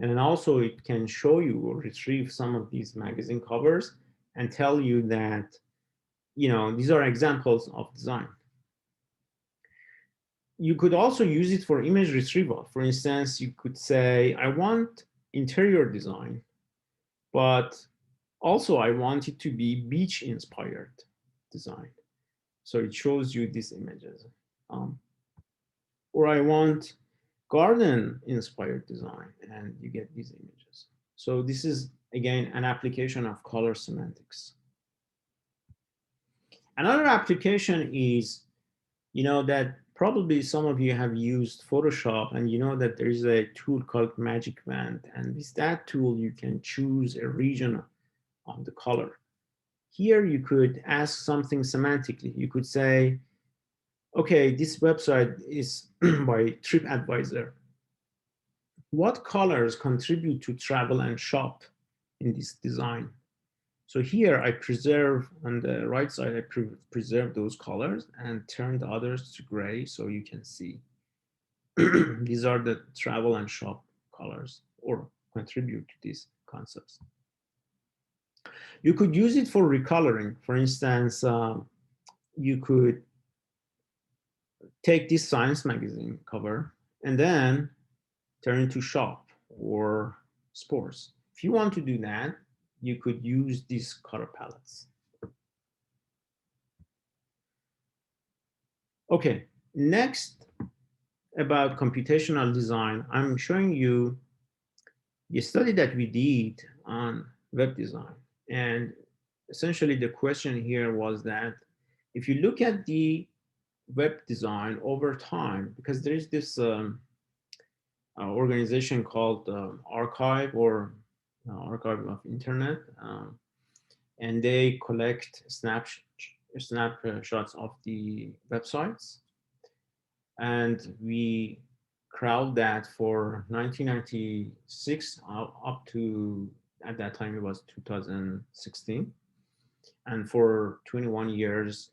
And then also it can show you or retrieve some of these magazine covers and tell you that, these are examples of design. You could also use it for image retrieval. For instance, you could say, I want interior design, but also I want it to be beach inspired design. So it shows you these images. Or I want garden inspired design, and you get these images. So this is, again, an application of color semantics. Another application is, that probably some of you have used Photoshop, and you know that there is a tool called Magic Band. And with that tool, you can choose a region of the color. Here, you could ask something semantically. You could say, okay, this website is by TripAdvisor. What colors contribute to travel and shop in this design? So here I preserve, on the right side, I preserve those colors and turn the others to gray so you can see. These are the travel and shop colors, or contribute to these concepts. You could use it for recoloring. For instance, you could take this science magazine cover and then turn it to shop or sports. If you want to do that, you could use these color palettes. Okay, next, about computational design, I'm showing you the study that we did on web design. And essentially the question here was that if you look at the web design over time, because there is this organization called Archive, or Archive of Internet, and they collect snapshots of the websites. And we crowd that for 1996 up to, at that time it was 2016, and for 21 years,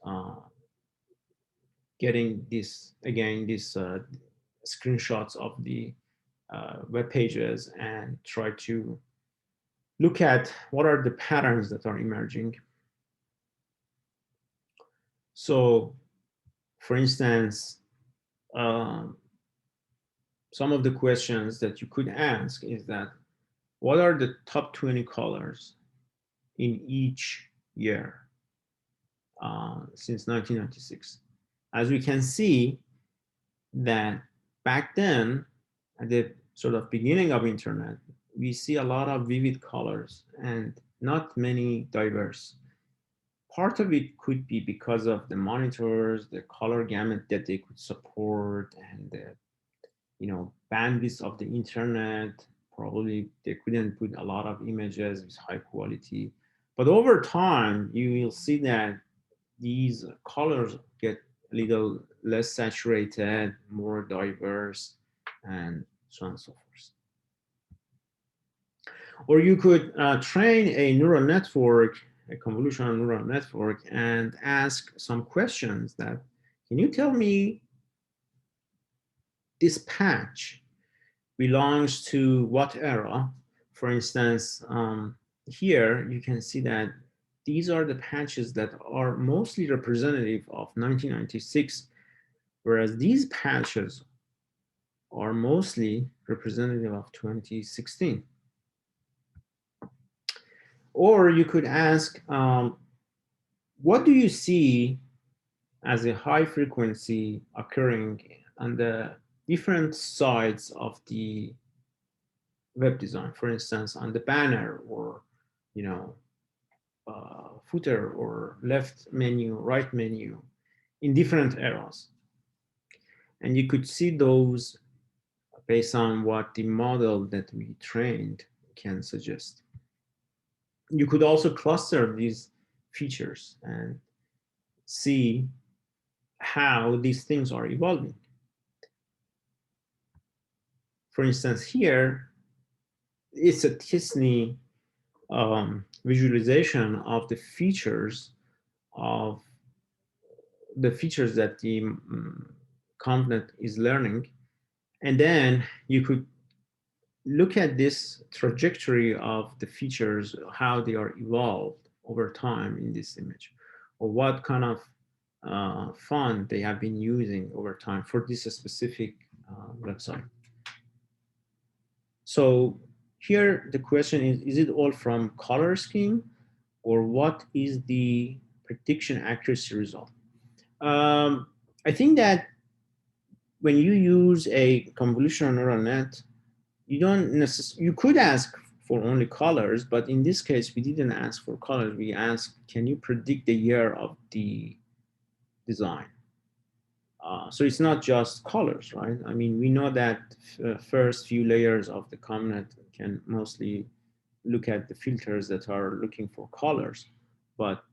getting this, again, these screenshots of the web pages, and try to look at what are the patterns that are emerging. So, for instance, some of the questions that you could ask is that, what are the top 20 colors in each year since 1996? As we can see that back then, at the sort of beginning of internet, we see a lot of vivid colors and not many diverse. Part of it could be because of the monitors, the color gamut that they could support, and the bandwidth of the internet. Probably they couldn't put a lot of images with high quality. But over time, you will see that these colors get a little less saturated, more diverse, and so on and so forth. Or you could train a neural network, a convolutional neural network, and ask some questions that, can you tell me this patch belongs to what era? For instance, here you can see that these are the patches that are mostly representative of 1996, whereas these patches are mostly representative of 2016. Or you could ask, what do you see as a high frequency occurring on the different sides of the web design? For instance, on the banner, or footer, or left menu, right menu, in different eras. And you could see those based on what the model that we trained can suggest. You could also cluster these features and see how these things are evolving. For instance, here, it's a Disney visualization of the features of the features that the content is learning. And then you could look at this trajectory of the features, how they are evolved over time in this image, or what kind of font they have been using over time for this specific website. So here the question is it all from color scheme, or what is the prediction accuracy result? I think that when you use a convolutional neural net, you don't necessarily, you could ask for only colors, but in this case, we didn't ask for colors. We asked, can you predict the year of the design? So it's not just colors, right? I mean, we know that first few layers of the ComNet can mostly look at the filters that are looking for colors, but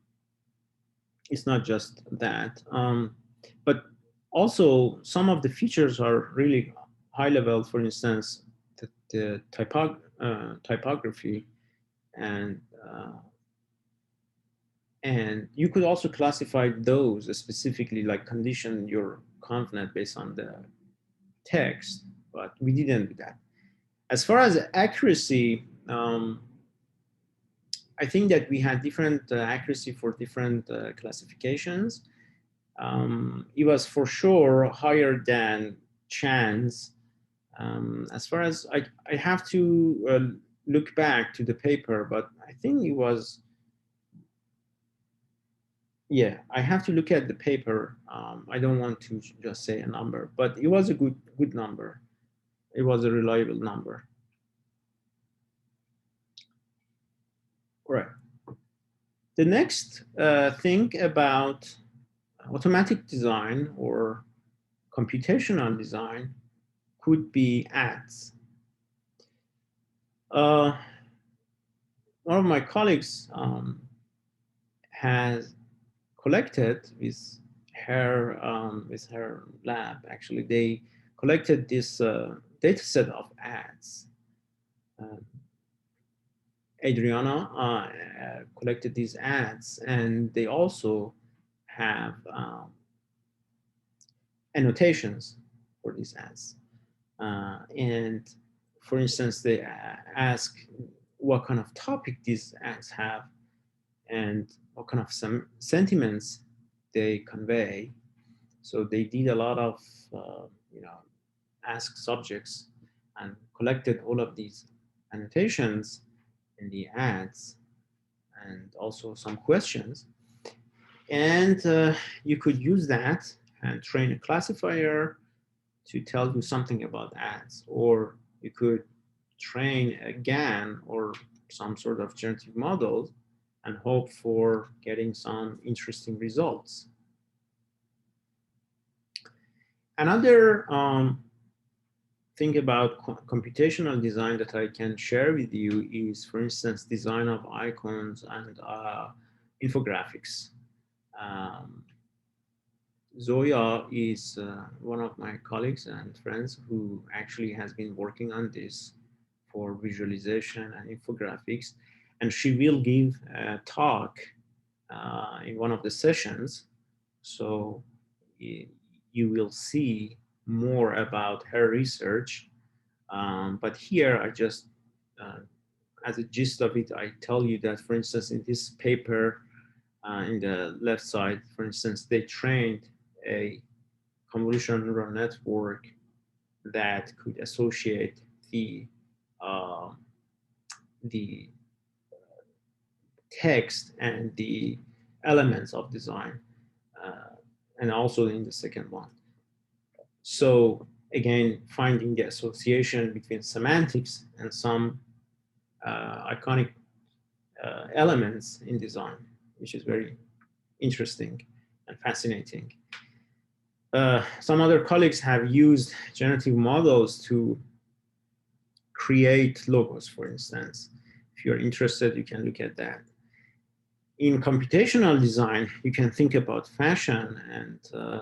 it's not just that. But also, some of the features are really high level. For instance, the typography, and and you could also classify those specifically, like condition your content based on the text, but we didn't do that. As far as accuracy, I think that we had different accuracy for different classifications. It was for sure higher than chance. As far as I have to look back to the paper, but I think it was, yeah, I have to look at the paper. I don't want to just say a number, but it was a good number. It was a reliable number. All right. The next thing about automatic design or computational design could be ads. Uh, one of my colleagues has collected with her lab. Actually, they collected this data set of ads. Uh, Adriana collected these ads, and they also have annotations for these ads. And for instance, they ask what kind of topic these ads have and what kind of some sentiments they convey. So they did a lot of, ask subjects and collected all of these annotations in the ads and also some questions. And you could use that and train a classifier to tell you something about ads, or you could train a GAN or some sort of generative model and hope for getting some interesting results. Another thing about computational design that I can share with you is, for instance, design of icons and infographics. Um, Zoya is one of my colleagues and friends who actually has been working on this for visualization and infographics. And she will give a talk in one of the sessions. So you will see more about her research. But here I just, as a gist of it, I tell you that, for instance, in this paper, in the left side, for instance, they trained a convolutional neural network that could associate uh, the text and the elements of design, uh, and also in the second one. So again, finding the association between semantics and some iconic elements in design, which is very interesting and fascinating. some other colleagues have used generative models to create logos, for instance. If you're interested, you can look at that. In computational design, you can think about fashion, and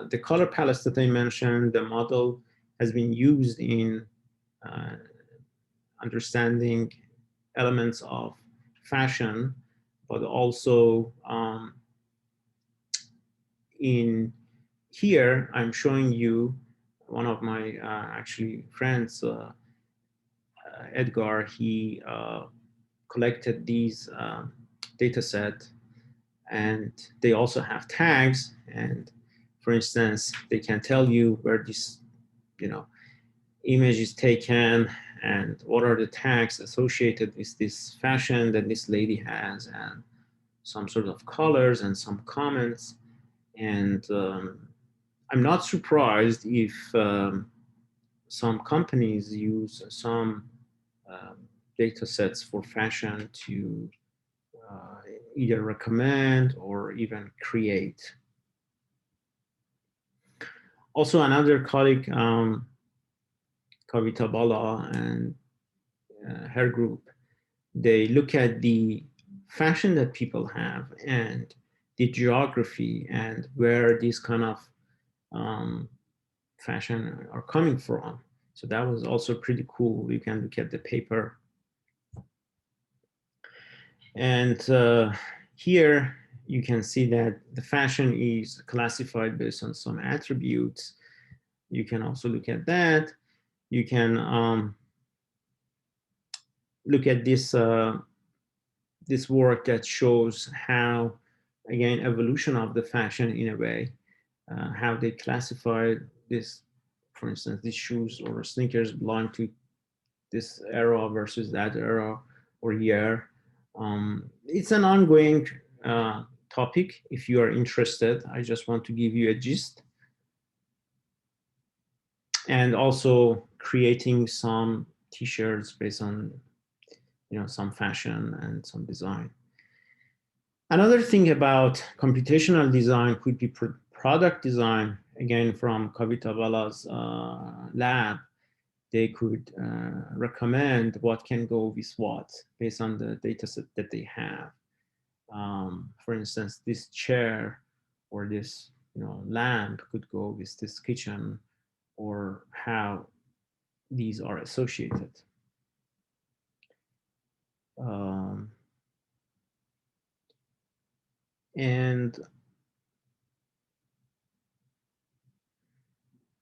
the color palettes that I mentioned, the model has been used in uh, understanding elements of fashion, but also in here, I'm showing you one of my actually friends, Edgar. He collected these data set, and they also have tags. And for instance, they can tell you where this, image is taken and what are the tags associated with this fashion that this lady has, and some sort of colors and some comments. And I'm not surprised if some companies use some um, data sets for fashion to uh, either recommend or even create. Also, another colleague, Kavita Bala, and her group, they look at the fashion that people have and the geography and where these kind of um, fashion are coming from. So that was also pretty cool. You can look at the paper. And here you can see that the fashion is classified based on some attributes. You can also look at that. You can look at this work that shows how, again, evolution of the fashion in a way, how they classified this, for instance, these shoes or sneakers belong to this era versus that era or year. It's an ongoing topic. If you are interested, I just want to give you a gist. And also creating some t-shirts based on some fashion and some design. Another thing about computational design could be product design. Again, from Kavita Bala's lab, they could recommend what can go with what based on the data set that they have. For instance, this chair or this lamp could go with this kitchen, or how these are associated. Um, and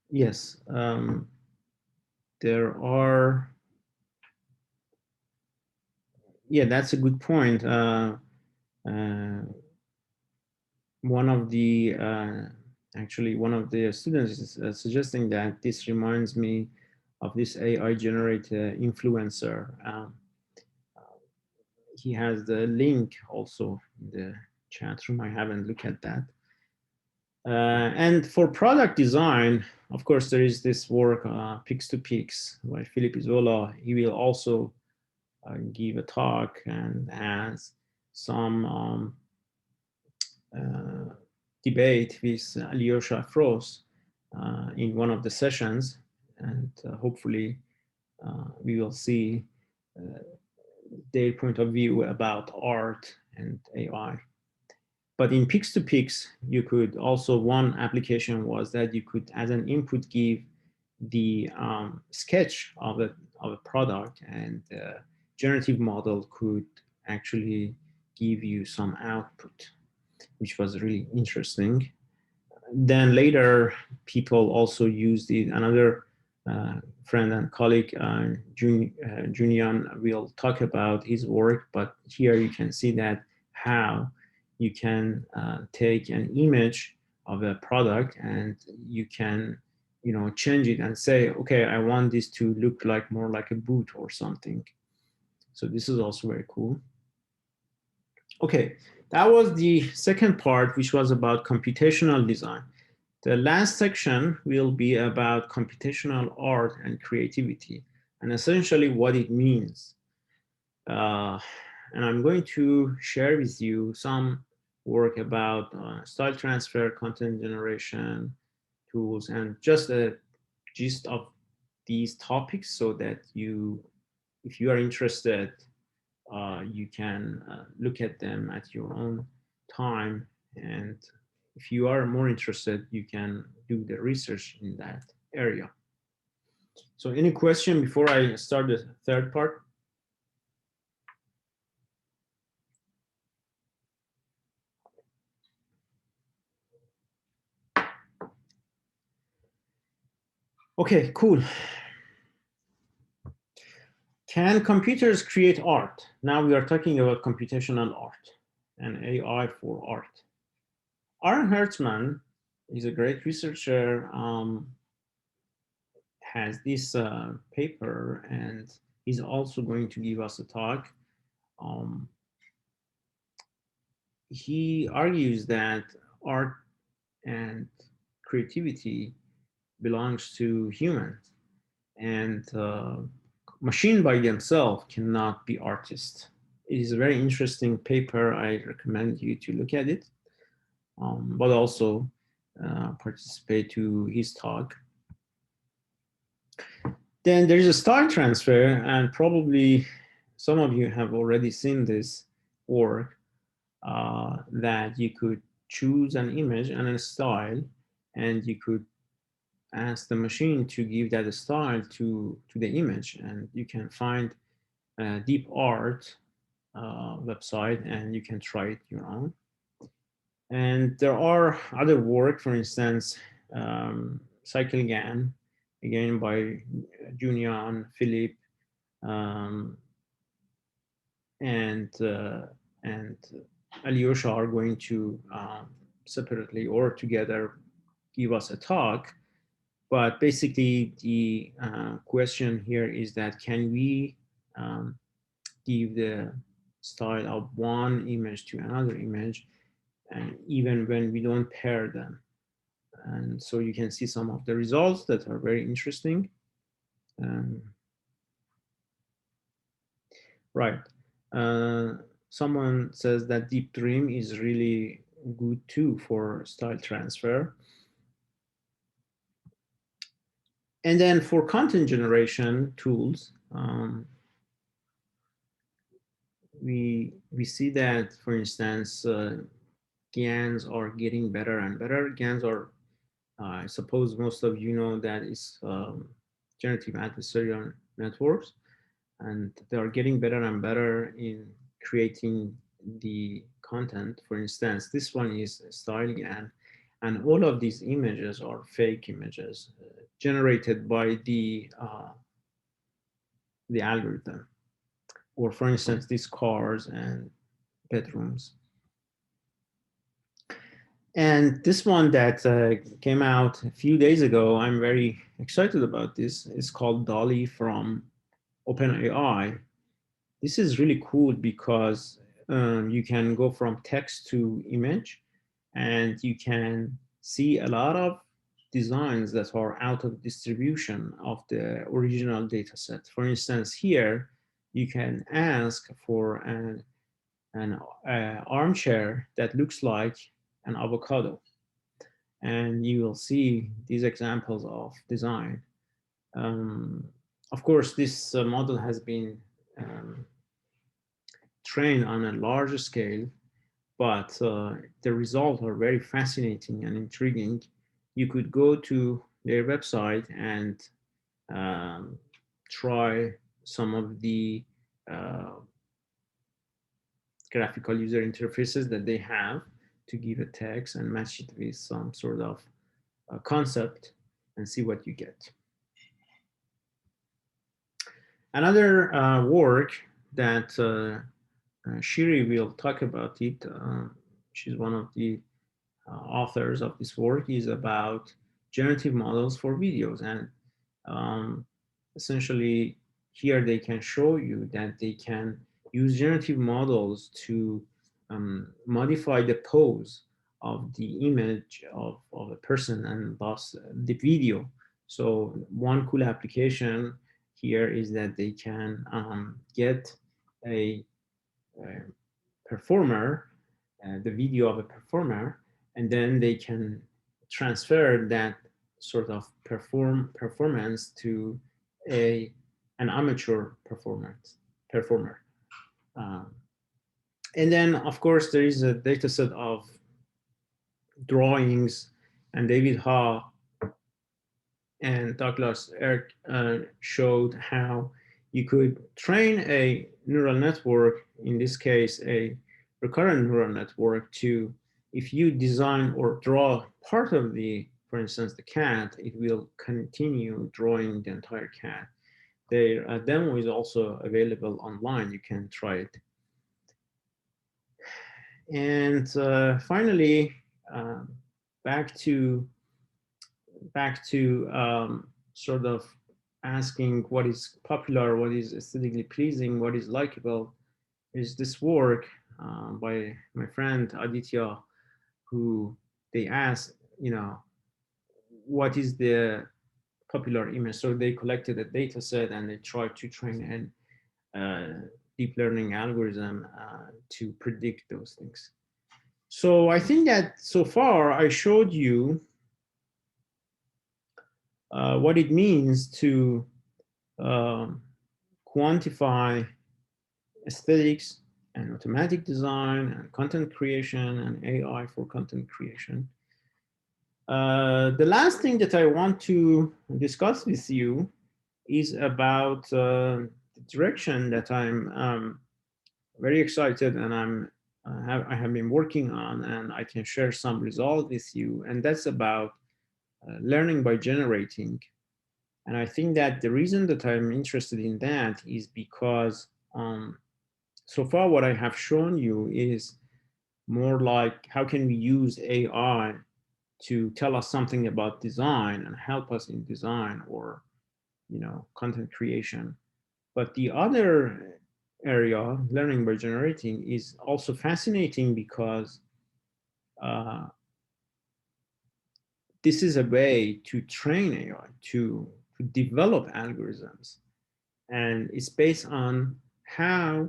yes, there are, yeah, that's a good point. Uh, one of the actually one of the students is suggesting that this reminds me of this AI generated influencer. He has the link also in the chat room. I haven't looked at that. And for product design, of course, there is this work, Pix to Pix, by Philip Isola. He will also give a talk and has some debate with Alyosha Frost in one of the sessions. And hopefully we will see their point of view about art and AI. But in Pix to Pix, you could also, one application was that you could, as an input, give the sketch of a product, and the generative model could actually give you some output, which was really interesting. Then later, people also used it. Another friend and colleague, Junian, will talk about his work, but here you can see that how you can take an image of a product and you can change it and say, okay, I want this to look like more like a boot or something. So this is also very cool. Okay, that was the second part, which was about computational design. The last section will be about computational art and creativity, and essentially what it means. And I'm going to share with you some work about style transfer, content generation, tools, and just a gist of these topics so that you, if you are interested, you can look at them at your own time. And if you are more interested, you can do the research in that area. So any question before I start the third part? Okay, cool. Can computers create art? Now we are talking about computational art and AI for art. Aaron Hertzman is a great researcher, has this paper, and he's also going to give us a talk. Um, he argues that art and creativity belongs to humans, and machine by themselves cannot be artists. It is a very interesting paper. I recommend you to look at it, but also participate to his talk. Then there is a style transfer, and probably some of you have already seen this work, that you could choose an image and a style, and you could ask the machine to give that style to the image, and you can find Deep Art website and you can try it your own. And there are other work, for instance, Cycle GAN, again by Junian, Philip, um, and Alyosha are going to separately or together give us a talk. But basically, the question here is that can we give the style of one image to another image, and even when we don't pair them? And so you can see some of the results that are very interesting. Um, right. Uh, Someone says that Deep Dream is really good too for style transfer. And then for content generation tools, we see that, for instance, GANs are getting better and better. GANs are, I suppose most of you know that is generative adversarial networks, and they are getting better and better in creating the content. For instance, this one is style GAN, and all of these images are fake images generated by the algorithm. Or for instance, these cars and bedrooms. And this one that came out a few days ago, I'm very excited about this. It's called Dolly from OpenAI. This is really cool because you can go from text to image, and you can see a lot of designs that are out of distribution of the original data set. For instance, here you can ask for an armchair that looks like an avocado, and you will see these examples of design. Um, of course, this model has been trained on a large scale, but the results are very fascinating and intriguing. You could go to their website and um, try some of the uh, graphical user interfaces that they have to give a text and match it with some sort of concept and see what you get. Another work that Shiri will talk about it, she's one of the authors of this work, is about generative models for videos. And essentially here they can show you that they can use generative models to modify the pose of the image of a person and thus the video. So one cool application here is that they can get a performer, the video of a performer, and then they can transfer that sort of performance to a an amateur performer. Um, and then, of course, there is a data set of drawings, and David Ha and Douglas Eric showed how you could train a neural network, in this case, a recurrent neural network, to, if you design or draw part of the, for instance, the cat, it will continue drawing the entire cat. Their demo is also available online. You can try it. And finally, um, back to sort of asking what is popular, what is aesthetically pleasing, what is likable, is this work by my friend Aditya, who they asked, what is the popular image? So they collected a data set and they tried to train an deep learning algorithm to predict those things. So I think that so far I showed you what it means to um, quantify aesthetics and automatic design and content creation and AI for content creation. The last thing that I want to discuss with you is about the direction that I'm very excited and I have been working on, and I can share some results with you. And that's about learning by generating. And I think that the reason that I'm interested in that is because so far what I have shown you is more like how can we use AI to tell us something about design and help us in design or content creation. But the other area, learning by generating, is also fascinating because uh, this is a way to train AI to develop algorithms, and it's based on how,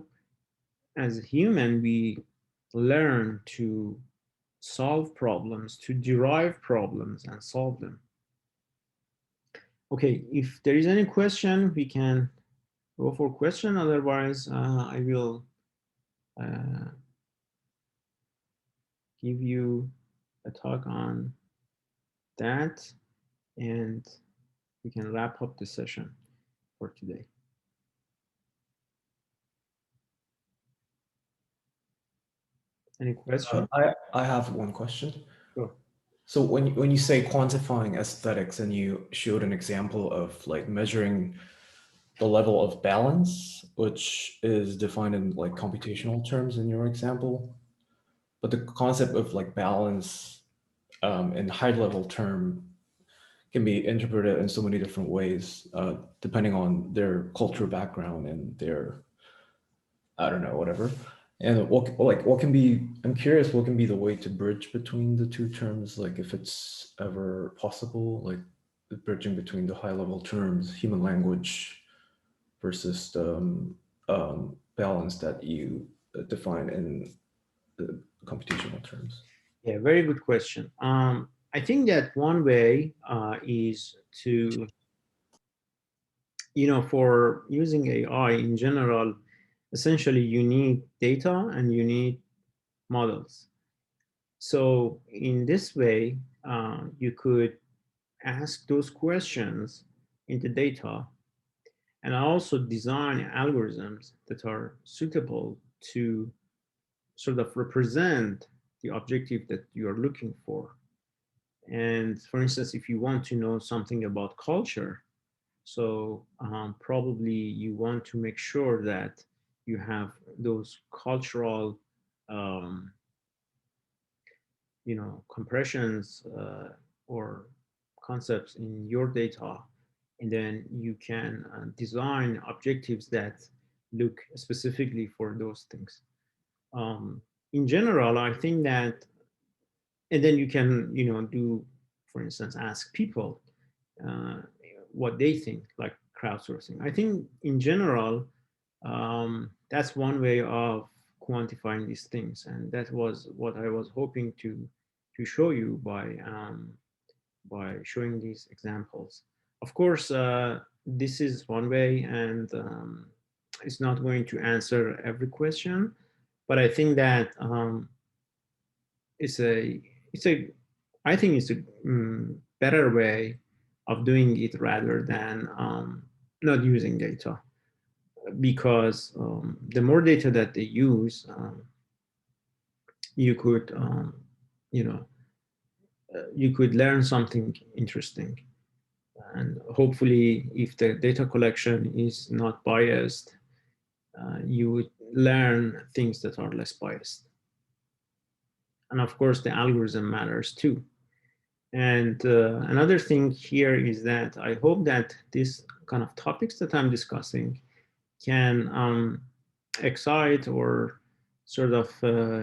as a human, we learn to solve problems, to derive problems and solve them. Okay, if there is any question, we can go for question. Otherwise, I will uh, give you a talk on that, and we can wrap up the session for today. Any question? I have one question. Sure. So when you say quantifying aesthetics and you showed an example of like measuring the level of balance, which is defined in like computational terms in your example, but the concept of like balance in high level term can be interpreted in so many different ways, depending on their cultural background and their, I don't know, whatever. And what can be? I'm curious. What can be the way to bridge between the two terms? Like, if it's ever possible, like the bridging between the high level terms, human language, versus the balance that you define in the computational terms. Yeah, very good question. I think that one way is to, for using AI in general, essentially you need data and you need models. So in this way, you could ask those questions in the data and also design algorithms that are suitable to sort of represent the objective that you are looking for. And for instance, if you want to know something about culture, so probably you want to make sure that you have those cultural, um, compressions or concepts in your data, and then you can design objectives that look specifically for those things. Um, in general, I think that, and then you can, do, for instance, ask people uh, what they think, like crowdsourcing. I think in general, that's one way of quantifying these things, and that was what I was hoping to show you by by showing these examples. Of course, this is one way, and it's not going to answer every question, but I think that it's a it's a I think it's a better way of doing it rather than not using data, because the more data that they use, you could you know you could learn something interesting. And hopefully, if the data collection is not biased, you would learn things that are less biased. And of course, the algorithm matters too. And another thing here is that I hope that this kind of topics that I'm discussing can excite or sort of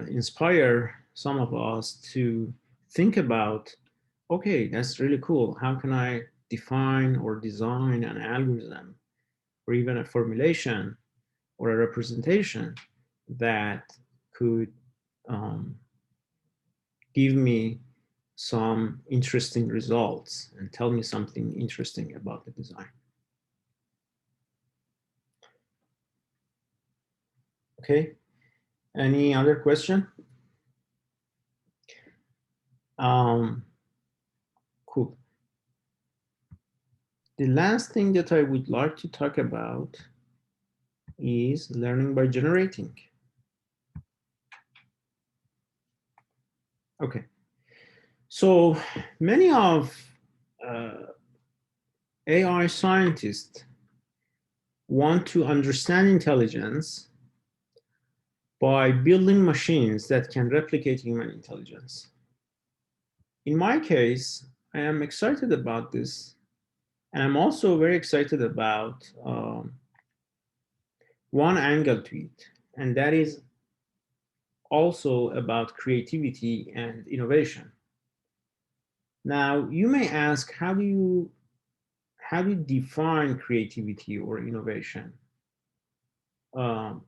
inspire some of us to think about, okay, that's really cool. How can I define or design an algorithm or even a formulation or a representation that could um, give me some interesting results and tell me something interesting about the design. Okay, any other question? Um, cool. The last thing that I would like to talk about is learning by generating. Okay, so many of uh, AI scientists want to understand intelligence by building machines that can replicate human intelligence. In my case, I am excited about this, and I'm also very excited about one angle to it, and that is also about creativity and innovation. Now, you may ask, how do you define creativity or innovation? Um,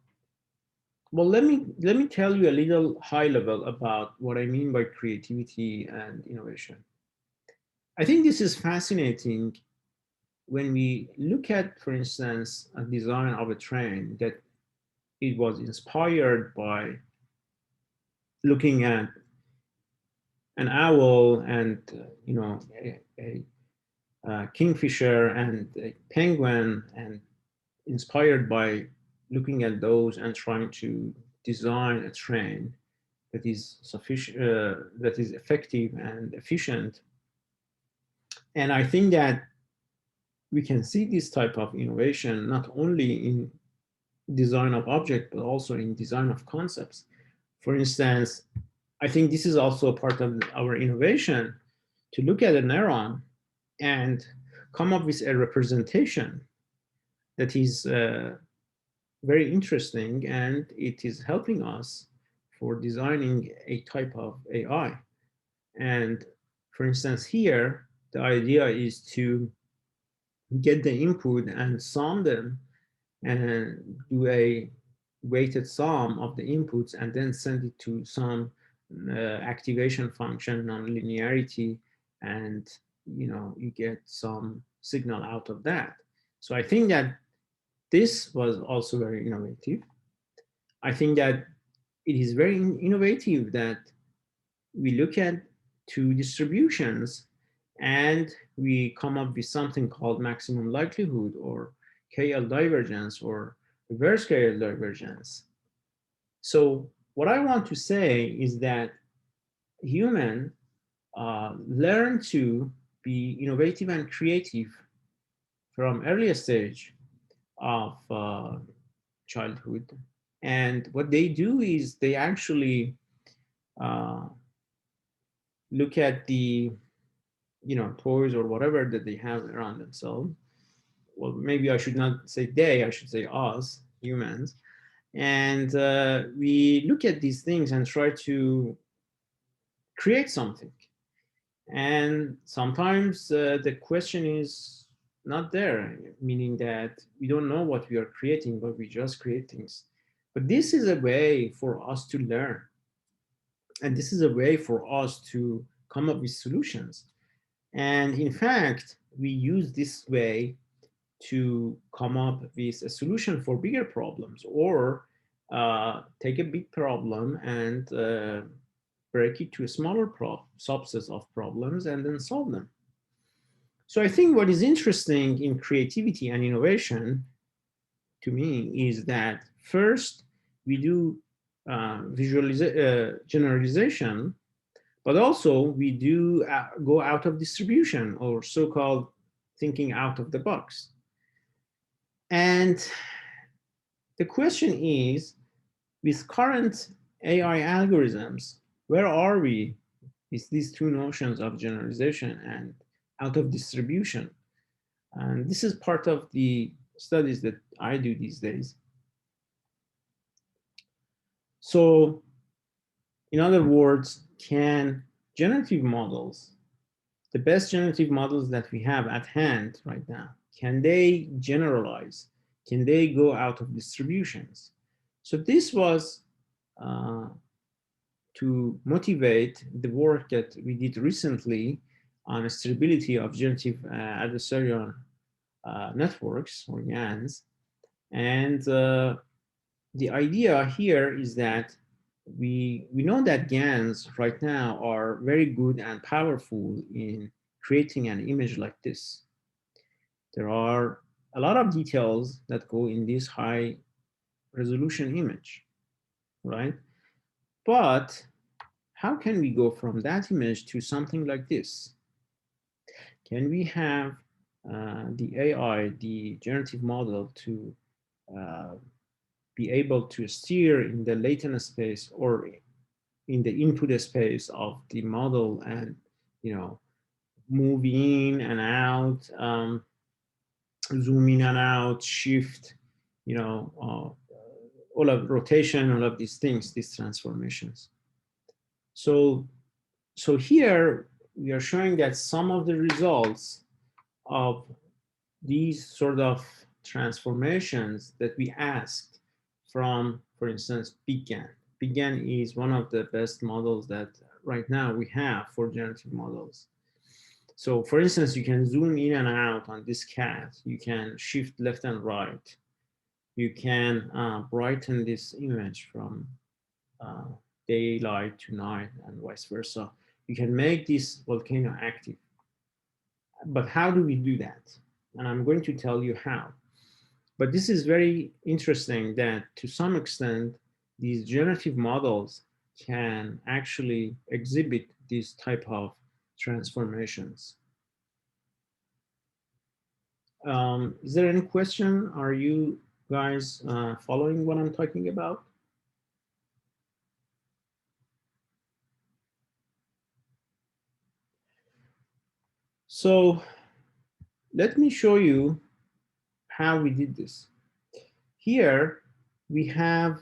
well, let me tell you a little high level about what I mean by creativity and innovation. I think this is fascinating when we look at, for instance, a design of a train that it was inspired by looking at an owl and a kingfisher and a penguin, and inspired by looking at those and trying to design a train that is sufficient, that is effective and efficient. And I think that we can see this type of innovation not only in design of object, but also in design of concepts. For instance, I think this is also a part of our innovation to look at a neuron and come up with a representation that is very interesting, and it is helping us for designing a type of AI. And for instance, here, the idea is to get the input and sum them and do a weighted sum of the inputs and then send it to some activation function, nonlinearity, and you get some signal out of that. So I think that this was also very innovative. I think that it is very innovative that we look at two distributions and we come up with something called maximum likelihood or KL divergence or reverse KL divergence. So what I want to say is that human learn to be innovative and creative from earlier stage of childhood. And what they do is they actually uh, look at the toys or whatever that they have around themselves. Well, maybe I should not say they, I should say us humans. And we look at these things and try to create something. And sometimes the question is not there, meaning that we don't know what we are creating, but we just create things. But this is a way for us to learn, and this is a way for us to come up with solutions. And in fact, we use this way to come up with a solution for bigger problems, or take a big problem and break it to a smaller subsets of problems and then solve them. So I think what is interesting in creativity and innovation to me is that first we do generalization, but also we do go out of distribution, or so-called thinking out of the box. And the question is, with current AI algorithms, where are we with these two notions of generalization and out of distribution? And this is part of the studies that I do these days. So, in other words, can generative models, the best generative models that we have at hand right now, can they generalize? Can they go out of distributions? So this was uh, to motivate the work that we did recently on stability of generative adversarial networks, or GANs. And the idea here is that we know that GANs right now are very good and powerful in creating an image like this. There are a lot of details that go in this high resolution image, right? But how can we go from that image to something like this? Can we have the AI, the generative model, to uh, be able to steer in the latent space or in the input space of the model, and move in and out, zoom in and out, shift, all of rotation, all of these things, these transformations. So so here we are showing that some of the results of these sort of transformations that we asked from, for instance, BigGAN. BigGAN is one of the best models that right now we have for generative models. So for instance, you can zoom in and out on this cat. You can shift left and right. You can brighten this image from uh, daylight to night and vice versa. You can make this volcano active. But how do we do that? And I'm going to tell you how. But this is very interesting that to some extent, these generative models can actually exhibit these type of transformations. Is there any question? Are you guys following what I'm talking about? So let me show you how we did this. Here we have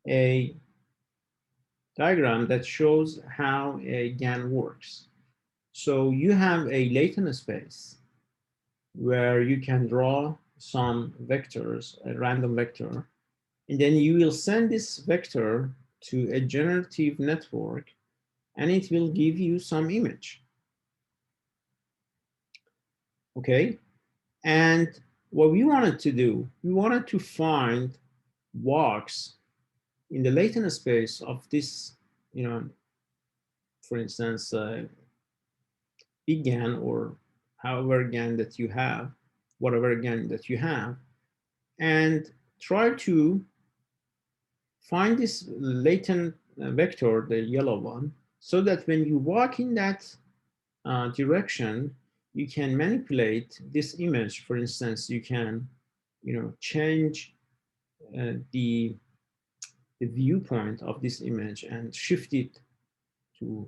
a diagram that shows how a GAN works. So you have a latent space where you can draw some vectors, a random vector, and then you will send this vector to a generative network, and it will give you some image. Okay? And what we wanted to do, we wanted to find walks in the latent space of this, for instance, big GAN, or however GAN that you have, whatever GAN that you have, and try to find this latent vector, the yellow one, so that when you walk in that direction, you can manipulate this image. For instance, you can, change the viewpoint of this image and shift it to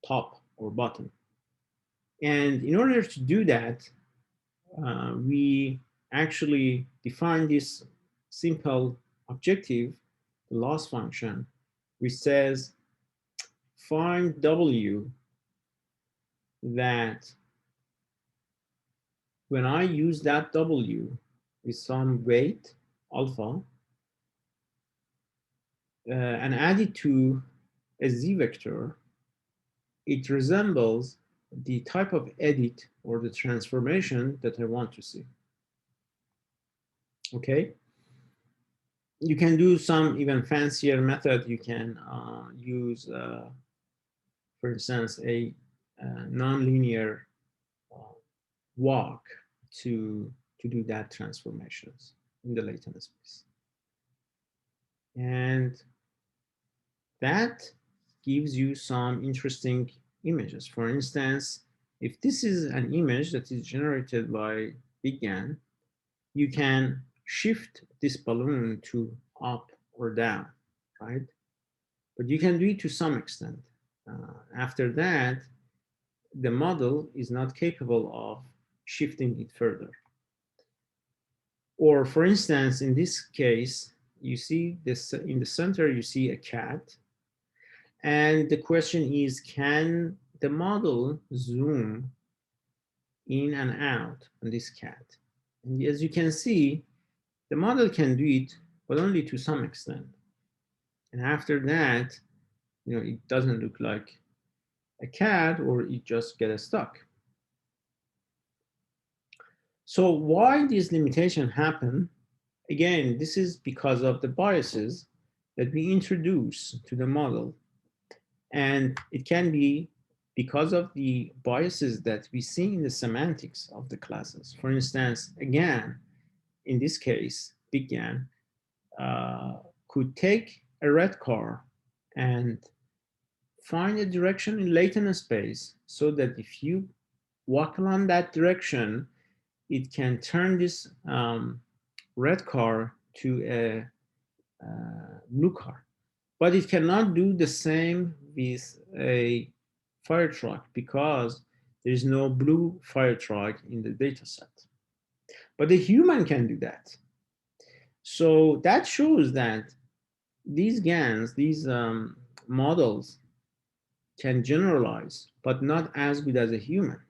top or bottom. And in order to do that, we actually define this simple objective, the loss function, which says find W that when I use that W with some weight, alpha, and add it to a Z vector, it resembles the type of edit or the transformation that I want to see. Okay, you can do some even fancier method. You can use, for instance, a non-linear uh, walk to do that transformations in the latent space, and that gives you some interesting images. For instance, if this is an image that is generated by BigGAN, you can shift this balloon to up or down, right? But you can do it to some extent. After that, the model is not capable of shifting it further. Or for instance, in this case, you see this in the center, you see a cat. And the question is, can the model zoom in and out on this cat? And as you can see, the model can do it, but only to some extent. And after that, it doesn't look like a cat, or it just gets stuck. So why these limitations happen? Again, this is because of the biases that we introduce to the model. And it can be because of the biases that we see in the semantics of the classes. For instance, again, in this case, BigGAN could take a red car and find a direction in latent space so that if you walk along that direction, it can turn this red car to a blue car. But it cannot do the same with a fire truck because there is no blue fire truck in the data set. But the human can do that. So that shows that these GANs, these models, can generalize, but not as good as a human.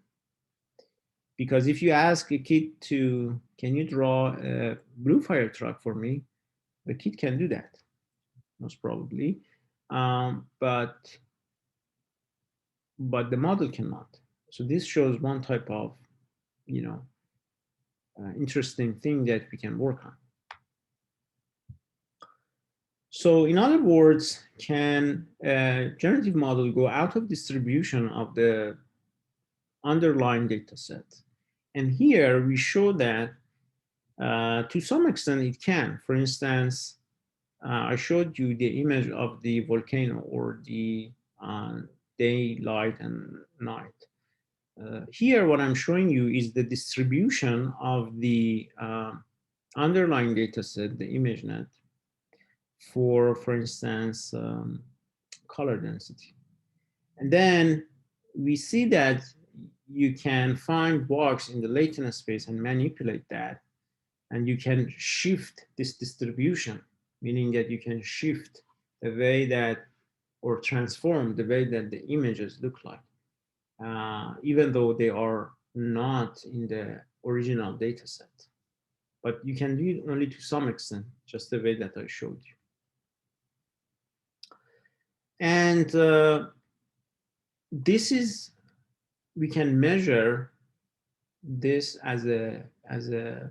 Because if you ask a kid to, can you draw a blue fire truck for me? The kid can do that, most probably. But the model cannot. So this shows one type of, interesting thing that we can work on. So in other words, can a generative model go out of distribution of the underlying data set? And here we show that to some extent it can. For instance, I showed you the image of the volcano or the daylight and night. Here, what I'm showing you is the distribution of the underlying data set, the ImageNet, for instance, color density. And then we see that you can find blocks in the latent space and manipulate that. And you can shift this distribution, meaning that you can shift the way that, or transform the way that the images look like, even though they are not in the original data set. But you can do it only to some extent, just the way that I showed you. And this is, we can measure this as a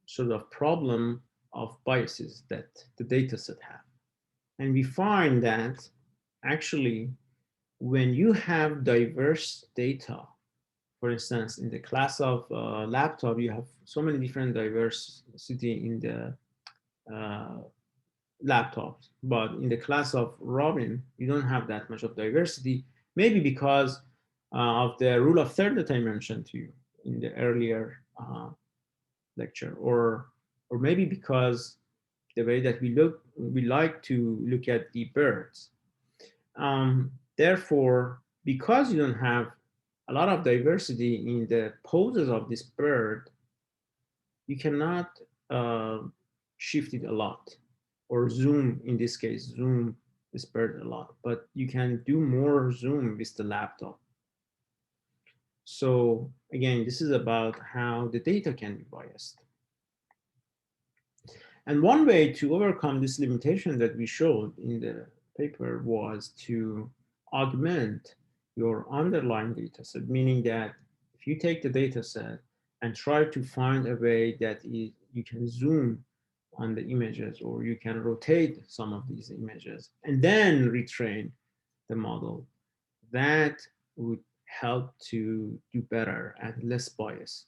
sort of problem of biases that the data set have. And we find that actually, when you have diverse data, for instance, in the class of laptop, you have so many different diversity in the laptops, but in the class of Robin, you don't have that much of diversity, maybe because of the rule of third that I mentioned to you in the earlier lecture, or maybe because the way that we like to look at the birds. Therefore, because you don't have a lot of diversity in the poses of this bird, you cannot shift it a lot, or zoom, in this case, zoom this bird a lot, but you can do more zoom with the laptop. So again, this is about how the data can be biased. And one way to overcome this limitation that we showed in the paper was to augment your underlying data set, meaning that if you take the data set and try to find a way that you can zoom on the images or you can rotate some of these images and then retrain the model, that would help to do better and less bias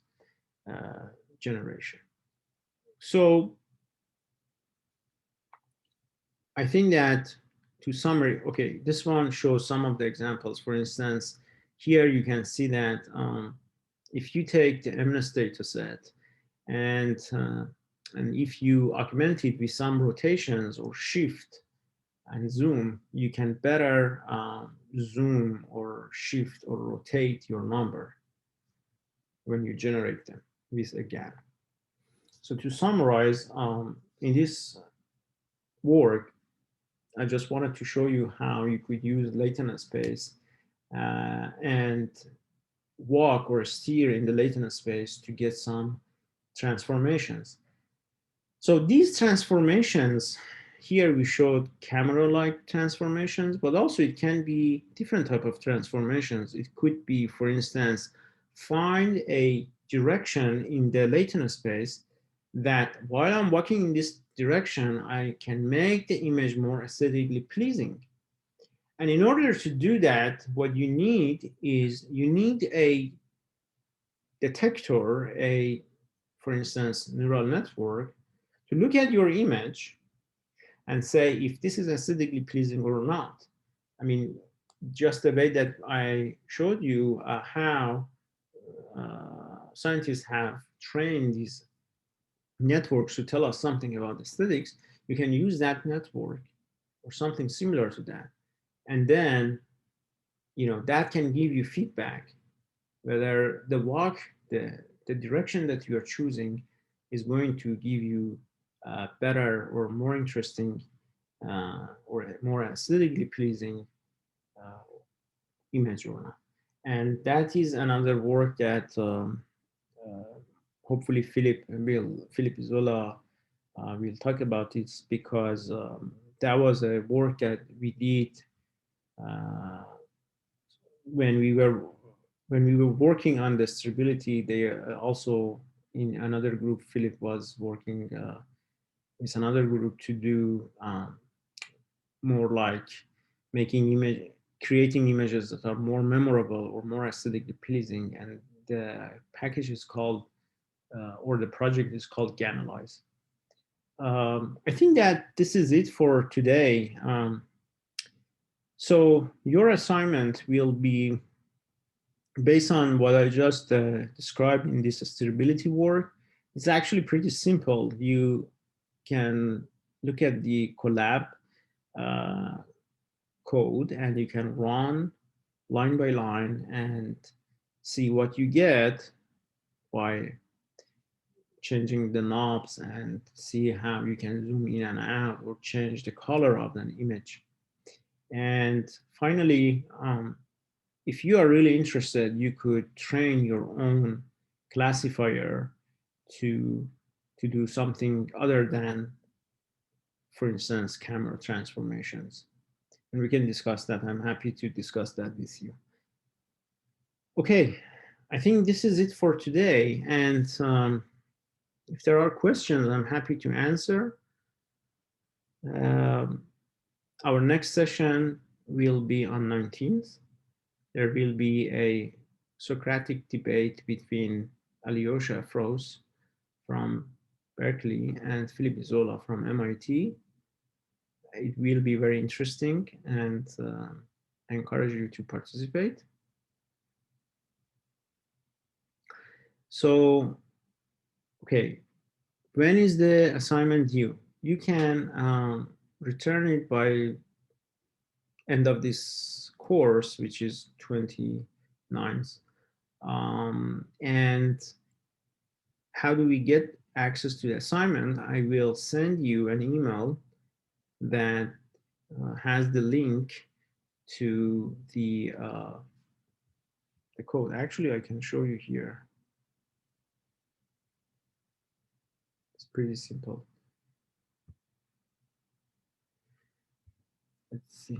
uh, generation. So I think that to summary, okay, this one shows some of the examples. For instance, here you can see that if you take the MNIST data set and if you augment it with some rotations or shift and zoom, you can better zoom or shift or rotate your number when you generate them with a gap. So to summarize, in this work, I just wanted to show you how you could use latent space and walk or steer in the latent space to get some transformations. So these transformations, here we showed camera-like transformations, but also it can be different type of transformations. It could be, for instance, find a direction in the latent space that while I'm walking in this direction, I can make the image more aesthetically pleasing. And in order to do that, what you need is you need a detector, for instance, neural network, to look at your image and say if this is aesthetically pleasing or not. I mean, just the way that I showed you how scientists have trained these networks to tell us something about aesthetics, you can use that network or something similar to that. And then, that can give you feedback whether the walk, the direction that you are choosing is going to give you better or more interesting or more aesthetically pleasing uh, image or not. And that is another work that uh, hopefully Philip Isola will talk about it because that was a work that we did uh, when we were working on the stability. They also in another group, Philip was working with another group to do more like making image creating images that are more memorable or more aesthetically pleasing, and the package is called or the project is called Ganalyze. I think that this is it for today. So your assignment will be based on what I just described in this steerability work. It's actually pretty simple. You can look at the collab uh, code and you can run line by line and see what you get by changing the knobs and see how you can zoom in and out or change the color of an image. And finally, if you are really interested, you could train your own classifier to to do something other than, for instance, camera transformations. And we can discuss that. I'm happy to discuss that with you. Okay, I think this is it for today. And if there are questions, I'm happy to answer. Um, our next session will be on 19th. There will be a Socratic debate between Alyosha Froese from Berkeley and Philip Isola from MIT. It will be very interesting, and I encourage you to participate. So, okay, when is the assignment due? You can return it by end of this course, which is 29th. And how do we get access to the assignment? I will send you an email that has the link to the code. Actually, I can show you here. It's pretty simple. Let's see.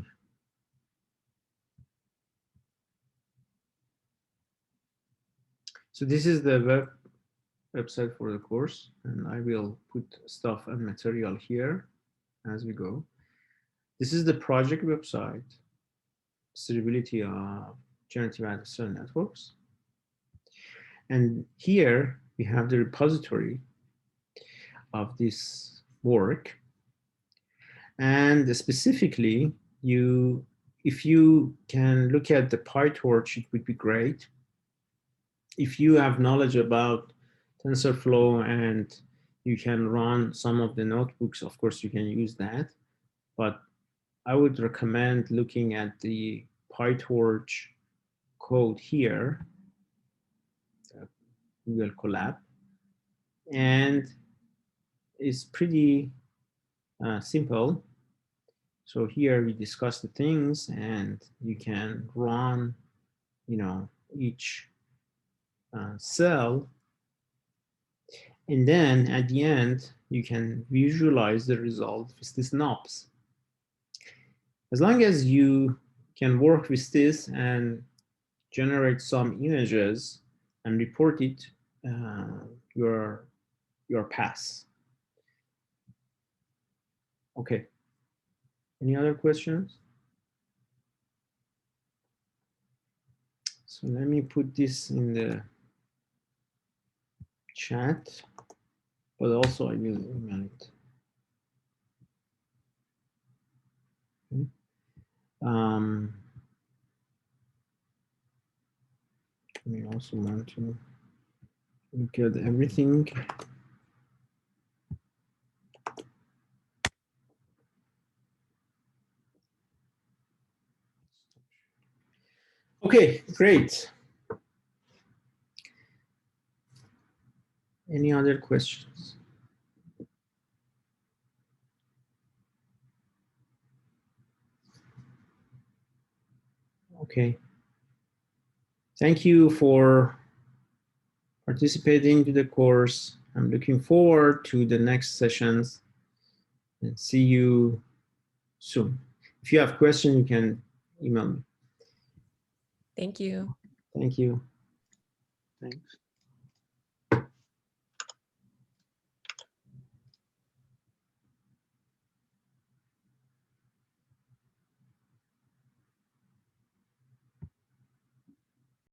So this is the website for the course, and I will put stuff and material here as we go. This is the project website, Suitability of Generative Adversarial Networks. And here we have the repository of this work. And specifically, if you can look at the PyTorch, it would be great. If you have knowledge about TensorFlow and you can run some of the notebooks, of course you can use that. But I would recommend looking at the PyTorch code here, Google Colab, and it's pretty simple. So here we discuss the things, and you can run, each cell, and then at the end you can visualize the result with these knobs. As long as you can work with this and generate some images and report it, your pass. Okay. Any other questions? So let me put this in the chat, but also I will email it. Okay. We also want to look at everything. Okay, great. Any other questions? Okay. Thank you for participating to the course. I'm looking forward to the next sessions and see you soon. If you have questions, you can email me. Thank you. Thank you. Thanks.